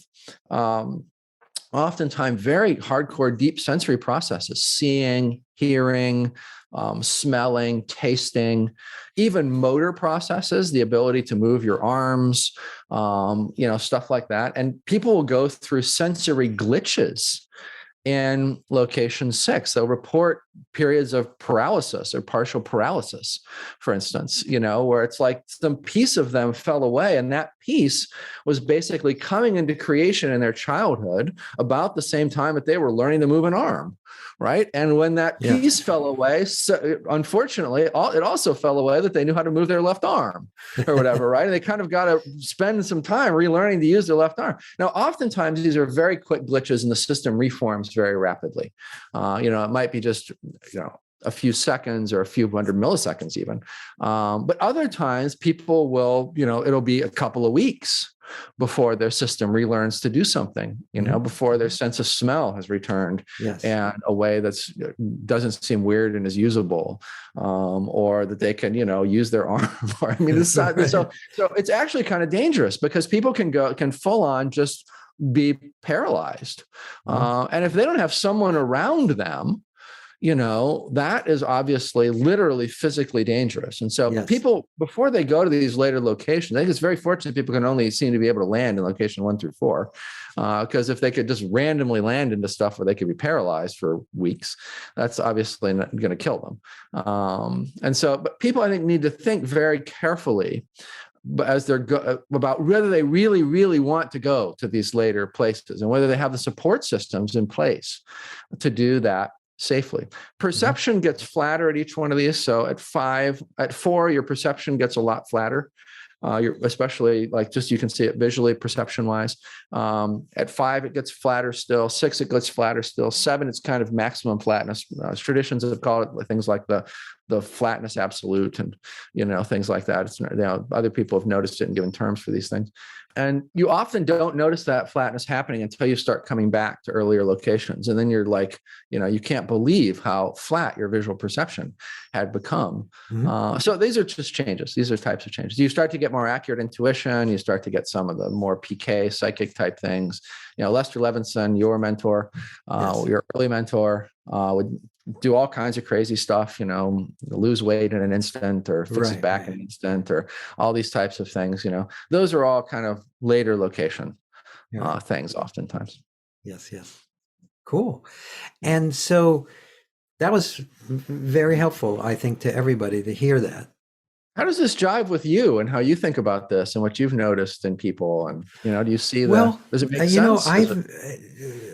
oftentimes very hardcore, deep sensory processes: seeing, hearing, smelling, tasting, even motor processes, the ability to move your arms, stuff like that. And people will go through sensory glitches in location 6. They'll report periods of paralysis or partial paralysis, for instance, where it's like some piece of them fell away, and that piece was basically coming into creation in their childhood about the same time that they were learning to move an arm, right? And when that piece fell away, unfortunately, it also fell away that they knew how to move their left arm or whatever, right? And they kind of got to spend some time relearning to use their left arm. Now, oftentimes these are very quick glitches, and the system reforms very rapidly. It might be just a few seconds or a few hundred milliseconds even. But other times people will, it'll be a couple of weeks before their system relearns to do something, before their sense of smell has returned in a way that doesn't seem weird and is usable, or that they can, use their arm. So it's actually kind of dangerous, because people can full on just be paralyzed. And if they don't have someone around them, that is obviously literally physically dangerous. And so people, before they go to these later locations, I think it's very fortunate people can only seem to be able to land in location 1 through 4. Because if they could just randomly land into stuff where they could be paralyzed for weeks, that's obviously not going to kill them. But people, I think, need to think very carefully as they're about whether they really, really want to go to these later places, and whether they have the support systems in place to do that safely. Perception gets flatter at each one of these. So at 4, your perception gets a lot flatter. Especially like just, you can see it visually, perception wise. At 5, it gets flatter still. 6, it gets flatter still. 7, it's kind of maximum flatness. Traditions have called it things like the flatness absolute, and things like that. It's other people have noticed it and given terms for these things. And you often don't notice that flatness happening until you start coming back to earlier locations. And then you're like, you can't believe how flat your visual perception had become. So these are just changes. These are types of changes. You start to get more accurate intuition. You start to get some of the more PK psychic type things. Lester Levinson, your mentor, your early mentor, would do all kinds of crazy stuff, lose weight in an instant, or fix his back in an instant, or all these types of things. Those are all kind of later location things oftentimes. Yes. Cool. And so that was very helpful, I think, to everybody to hear that. How does this jive with you and how you think about this and what you've noticed in people? And, do you see does it make sense?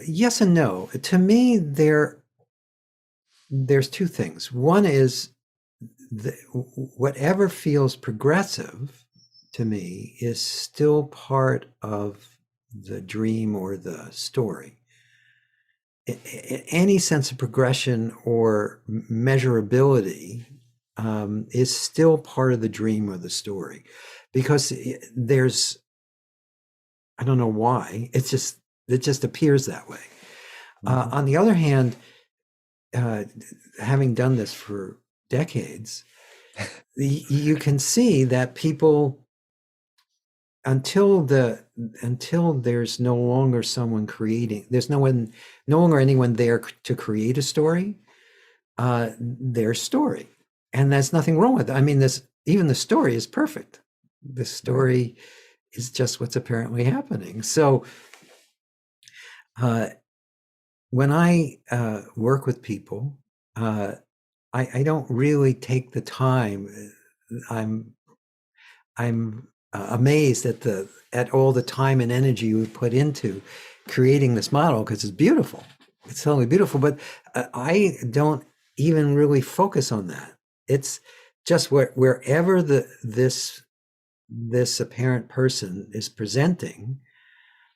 Yes and no. To me, there's two things. One is whatever feels progressive to me is still part of the dream or the story. Any sense of progression or measurability is still part of the dream or the story, because there's, I don't know why, it just appears that way. On the other hand, having done this for decades, you can see that people, until there's no longer someone creating, there's no longer anyone there to create a story, their story. And there's nothing wrong with it. I mean, even the story is perfect. The story is just what's apparently happening. So when I work with people, I don't really take the time. I'm amazed at all the time and energy you would put into creating this model, because it's beautiful. It's totally beautiful, but I don't even really focus on that. It's just wherever this apparent person is presenting,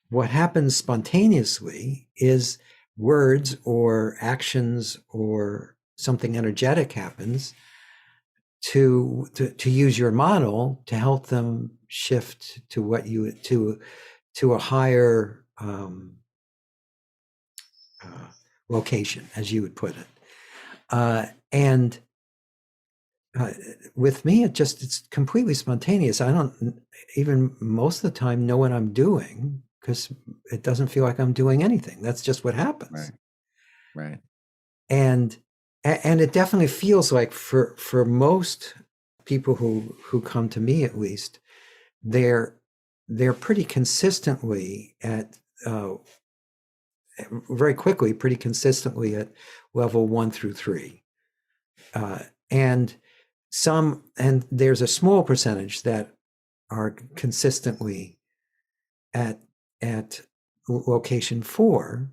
what happens spontaneously is words or actions or something energetic happens to use your model to help them shift to what you to a higher location, as you would put it. And with me, it's completely spontaneous. I don't even most of the time know what I'm doing, because it doesn't feel like I'm doing anything. That's just what happens. Right. And it definitely feels like for most people who come to me, at least, they're pretty consistently at very quickly, pretty consistently at level 1 through 3. And there's a small percentage that are consistently at location 4,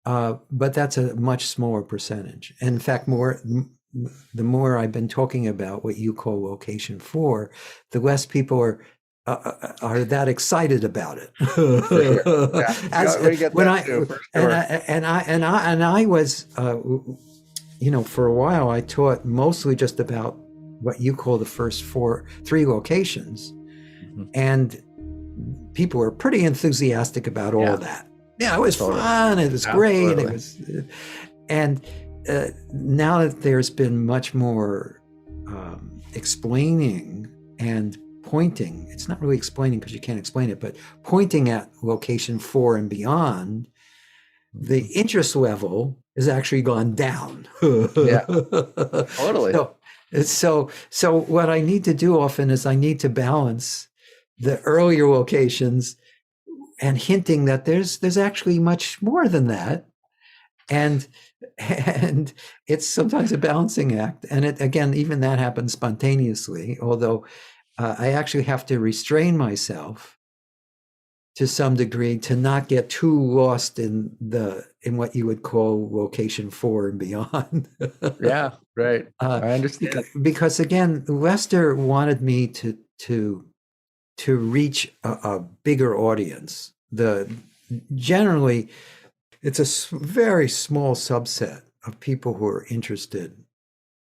but that's a much smaller percentage. And in fact, the more I've been talking about what you call location 4, the less people are that excited about it. For sure. Yeah. We get that too, for sure. And I was, for a while I taught mostly just about what you call the first 3 locations, and people were pretty enthusiastic about all of that. Yeah, it was fun. It was great. It was, and now that there's been much more explaining and pointing, it's not really explaining because you can't explain it, but pointing at location 4 and beyond, the interest level has actually gone down. Yeah, totally. So what I need to do often is I need to balance the earlier locations and hinting that there's actually much more than that. And it's sometimes a balancing act. And again, even that happens spontaneously, although I actually have to restrain myself to some degree to not get too lost in what you would call location 4 and beyond. Yeah, right. I understand. Because again, Lester wanted me to reach a bigger audience. Generally, it's a very small subset of people who are interested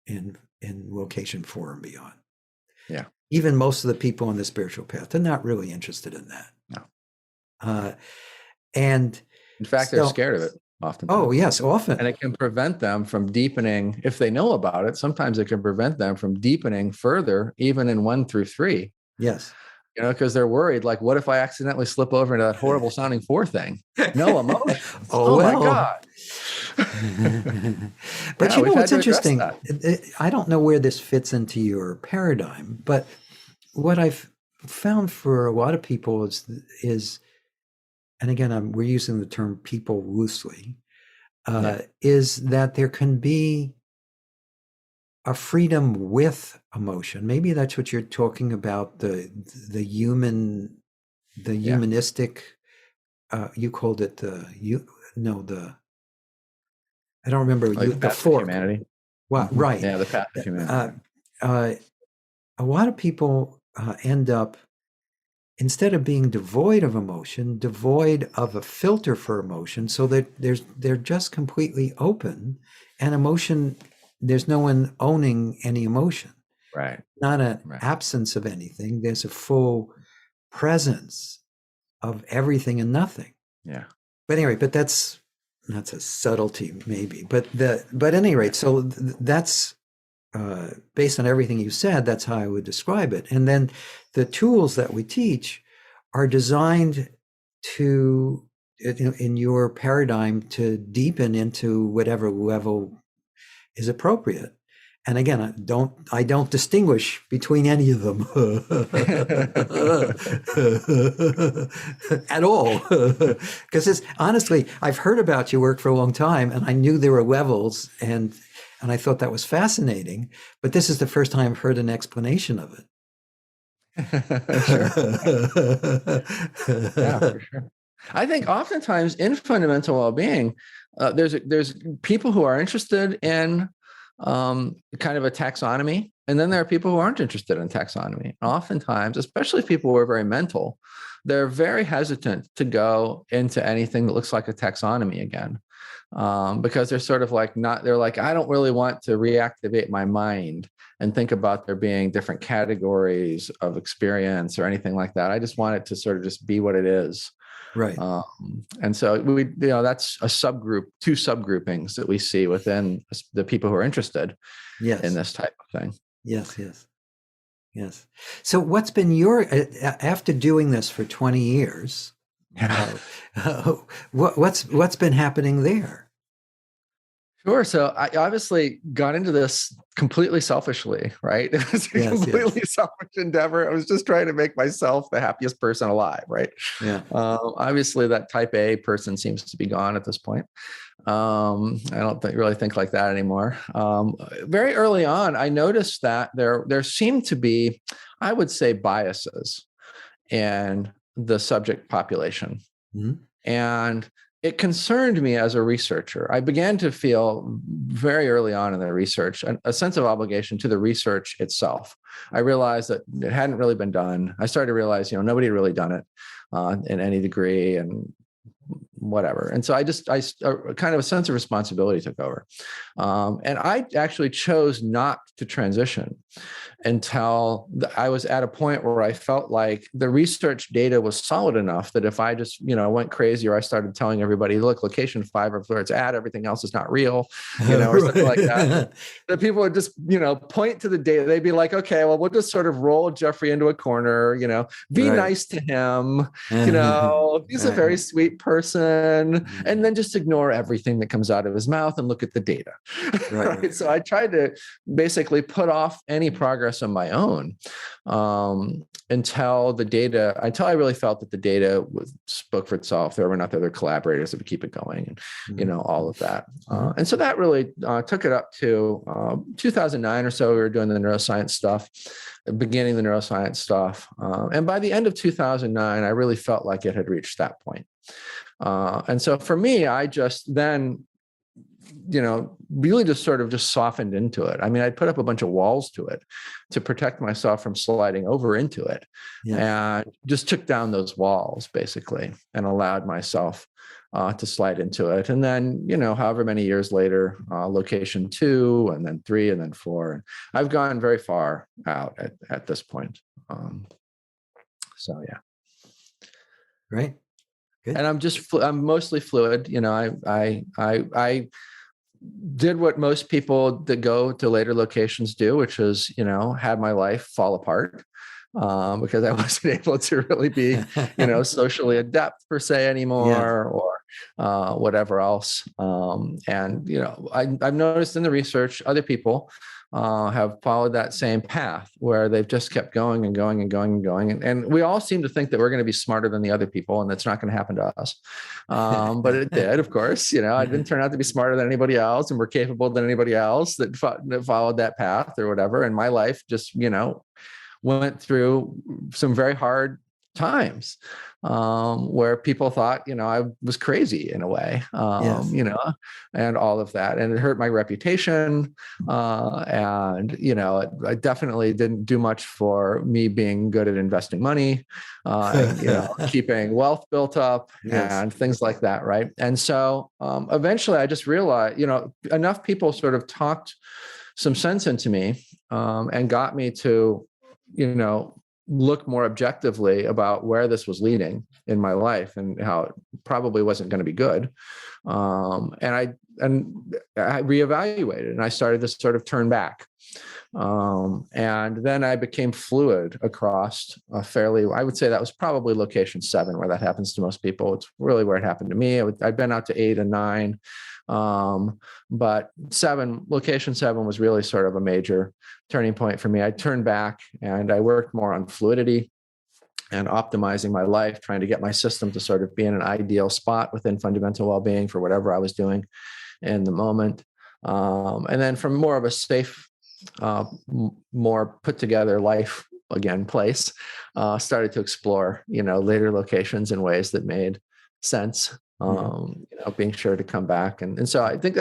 in location 4 and beyond. Yeah. Even most of the people on the spiritual path, they're not really interested in that. No. And in fact, they're scared of it often. Oh, yes, often. And it can prevent them from deepening. If they know about it, sometimes it can prevent them from deepening further, even in 1 through 3. Yes. Because they're worried, like, what if I accidentally slip over into that horrible sounding 4 thing? No emotions. Oh, well. My God. But what's interesting? I don't know where this fits into your paradigm, but what I've found for a lot of people is, and again, we're using the term people loosely, is that there can be a freedom with emotion. Maybe that's what you're talking about, the humanistic, you called it I don't remember, like the fork. Humanity. Well, right. Yeah, the path of humanity. A lot of people end up, instead of being devoid of emotion, devoid of a filter for emotion, so that they're just completely open, and emotion, there's no one owning any emotion. Right. Not an absence of anything. There's a full presence of everything and nothing. Yeah. But anyway, that's a subtlety maybe. But at any rate, so that's based on everything you said, that's how I would describe it. And then the tools that we teach are designed to, in your paradigm, to deepen into whatever level is appropriate. And again, I don't distinguish between any of them at all. Because honestly, I've heard about your work for a long time, and I knew there were levels, and I thought that was fascinating. But this is the first time I've heard an explanation of it. Sure. Yeah, for sure. I think oftentimes in fundamental well-being, there's people who are interested in kind of a taxonomy, and then there are people who aren't interested in taxonomy. Oftentimes, especially people who are very mental, they're very hesitant to go into anything that looks like a taxonomy again, because they're sort of like not. They're like, I don't really want to reactivate my mind and think about there being different categories of experience or anything like that. I just want it to sort of just be what it is. Right. And so that's a subgroup, two subgroupings that we see within the people who are interested in Yes. this type of thing. Yes. Yes. Yes. So what's been your, after doing this for 20 years, Yeah. what's been happening there? Sure. So I obviously got into this completely selfishly, right? It was a completely selfish endeavor. I was just trying to make myself the happiest person alive, right? Yeah. Obviously, that type A person seems to be gone at this point. I don't really think like that anymore. Very early on, I noticed that there seemed to be, I would say, biases in the subject population. Mm-hmm. And it concerned me as a researcher. I began to feel very early on in the research a sense of obligation to the research itself. I realized that it hadn't really been done. I started to realize, nobody had really done it in any degree and whatever. And so I kind of a sense of responsibility took over. And I actually chose not to transition until I was at a point where I felt like the research data was solid enough that if I just, went crazy or I started telling everybody, look, location 5 or where it's at, everything else is not real, or something like that, that people would just, point to the data. They'd be like, okay, well, we'll just sort of roll Jeffrey into a corner, be nice to him, he's a very sweet person, and then just ignore everything that comes out of his mouth and look at the data. Right. So I tried to basically put off any progress on my own until I really felt that the data spoke for itself. There were not other collaborators that would keep it going, and all of that. And so that really took it up to 2009 or so. We were doing the neuroscience stuff, beginning the neuroscience stuff, and by the end of 2009, I really felt like it had reached that point. And so for me, I just then really just sort of just softened into it. I mean, I'd put up a bunch of walls to it to protect myself from sliding over into it, and just took down those walls basically and allowed myself to slide into it. And then, however many years later, location 2 and then 3 and then 4, and I've gone very far out at this point. So, yeah. Right. Good. And I'm mostly fluid. I did what most people that go to later locations do, which is, had my life fall apart because I wasn't able to really be, socially adept per se anymore, or whatever else. And, I've noticed in the research, other people have followed that same path where they've just kept going and going and going and going. And we all seem to think that we're going to be smarter than the other people, and that's not going to happen to us. But it did, of course. I didn't turn out to be smarter than anybody else and more capable than anybody else that followed that path or whatever. And my life just, went through some very hard times where people thought, I was crazy in a way, and all of that. And it hurt my reputation. And, I definitely didn't do much for me being good at investing money, and, keeping wealth built up and things like that. Right. And so eventually I just realized, enough people sort of talked some sense into me and got me to, look more objectively about where this was leading in my life and how it probably wasn't going to be good. And I reevaluated and I started to sort of turn back. And then I became fluid across I would say that was probably location 7 where that happens to most people. It's really where it happened to me. I'd been out to 8 and 9. But location 7 was really sort of a major turning point for me. I turned back and I worked more on fluidity and optimizing my life, trying to get my system to sort of be in an ideal spot within fundamental well-being for whatever I was doing in the moment. And then from more of a safe, more put together life again, place, started to explore, later locations in ways that made sense. Being sure to come back. And so I think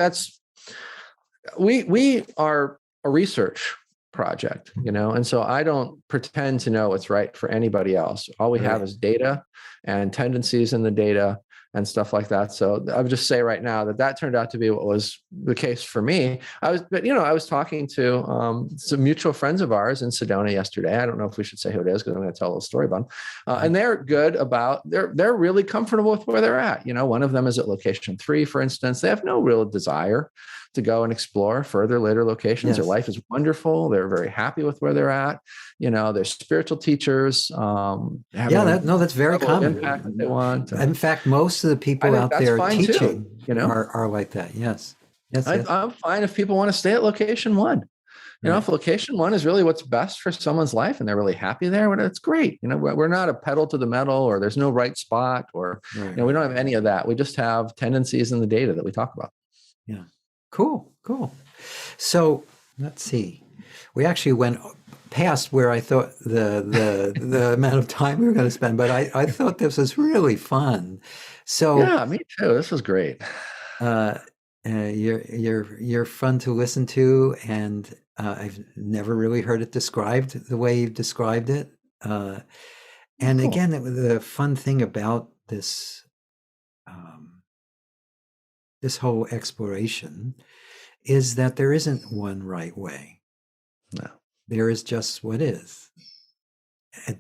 we are a research project, and so I don't pretend to know what's right for anybody else. All we have is data and tendencies in the data and stuff like that. So I would just say right now that turned out to be what was the case for me. I was talking to some mutual friends of ours in Sedona yesterday. I don't know if we should say who it is because I'm going to tell a little story about them. And they're good about, they're really comfortable with where they're at. One of them is at location 3, for instance. They have no real desire to go and explore further later locations. Yes. Their life is wonderful. They're very happy with where they're at. They're spiritual teachers. That's very common. Impact that they want. In fact, most of the people out there teaching are like that. Yes. I'm fine if people want to stay at location 1. If location 1 is really what's best for someone's life and they're really happy there, it's great. We're not a pedal to the metal, or there's no right spot, or we don't have any of that. We just have tendencies in the data that we talk about. Yeah. Cool. So let's see. We actually went past where I thought the amount of time we were going to spend, but I thought this was really fun. So yeah, me too. This was great. You're fun to listen to, and I've never really heard it described the way you've described it. And cool. Again, the fun thing about this this whole exploration is that there isn't one right way. No. There is just what is,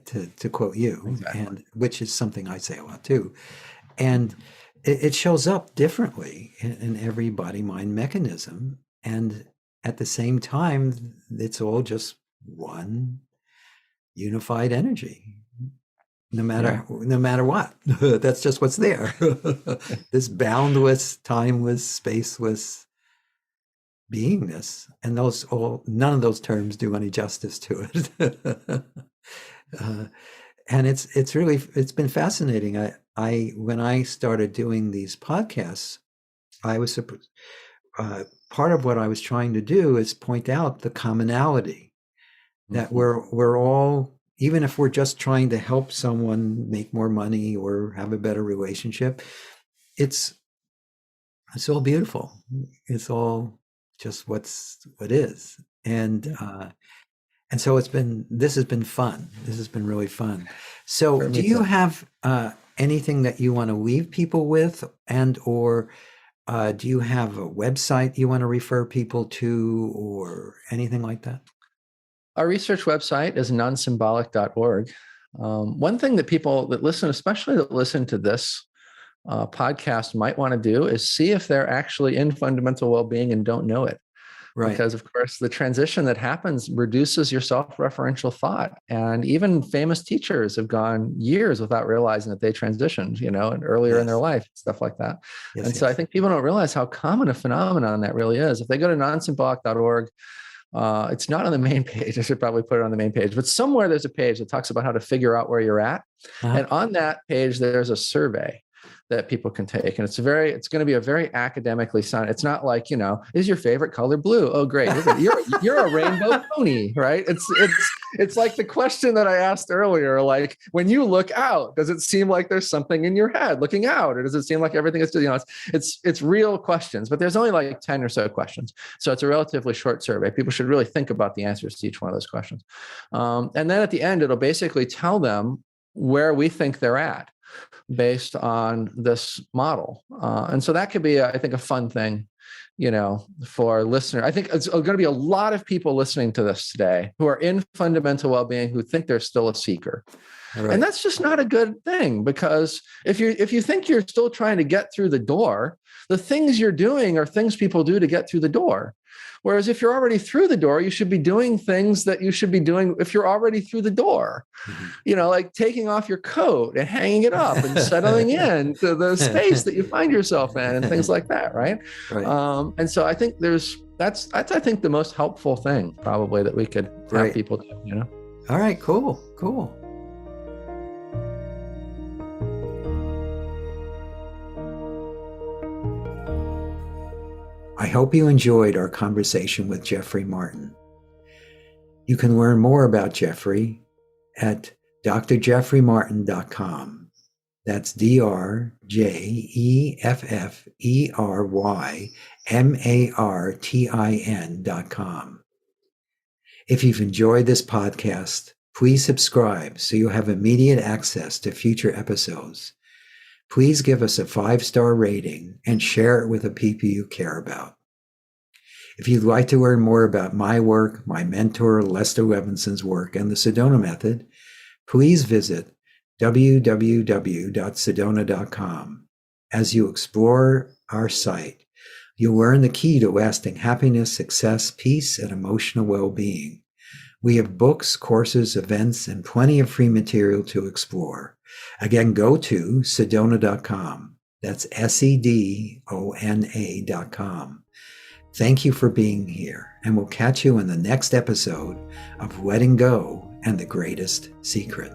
to quote you, exactly. And which is something I say a lot too. And it shows up differently in every body-mind mechanism. And at the same time, it's all just one unified energy. No matter what, that's just what's there. This boundless, timeless, spaceless beingness, and none of those terms do any justice to it. And it's been fascinating. When I started doing these podcasts, I was part of what I was trying to do is point out the commonality that we're all. Even if we're just trying to help someone make more money or have a better relationship, it's all beautiful. It's all just what is. And so this has been fun. This has been really fun. So do you have anything that you want to leave people with, or do you have a website you want to refer people to, or anything like that? Our research website is non-symbolic.org. One thing that people that listen, especially that listen to this podcast, might want to do is see if they're actually in fundamental well-being and don't know it. Right. Because, of course, the transition that happens reduces your self-referential thought. And even famous teachers have gone years without realizing that they transitioned, and earlier in their life, stuff like that. So I think people don't realize how common a phenomenon that really is. If they go to non-symbolic.org, it's not on the main page. I should probably put it on the main page, but somewhere there's a page that talks about how to figure out where you're at. And on that page, there's a survey that people can take. And it's going to be a very academically sound. It's not like, is your favorite color blue? Oh, great. You're a rainbow pony, right? It's like the question that I asked earlier, like, when you look out, does it seem like there's something in your head looking out? Or does it seem like everything is, it's real questions, but there's only like 10 or so questions. So it's a relatively short survey. People should really think about the answers to each one of those questions. And then at the end, it'll basically tell them where we think they're at based on this model. And so that could be, I think, a fun thing, for listeners. I think it's going to be a lot of people listening to this today who are in fundamental well-being who think they're still a seeker. Right. And that's just not a good thing, because if you think you're still trying to get through the door, the things you're doing are things people do to get through the door. Whereas if you're already through the door, you should be doing things that you should be doing if you're already through the door, like taking off your coat and hanging it up and settling in to the space that you find yourself in and things like that. Right. And so I think that's I think the most helpful thing probably that we could have people do, All right, cool. I hope you enjoyed our conversation with Jeffery Martin. You can learn more about Jeffery at drjeffreymartin.com. That's drjefferymartin.com. If you've enjoyed this podcast, please subscribe so you'll have immediate access to future episodes. Please give us a 5-star rating and share it with the people you care about. If you'd like to learn more about my work, my mentor Lester Levinson's work, and the Sedona Method, please visit www.sedona.com. As you explore our site, you'll learn the key to lasting happiness, success, peace, and emotional well-being. We have books, courses, events, and plenty of free material to explore. Again, go to sedona.com. That's sedona.com. Thank you for being here, and we'll catch you in the next episode of Letting Go and the Greatest Secret.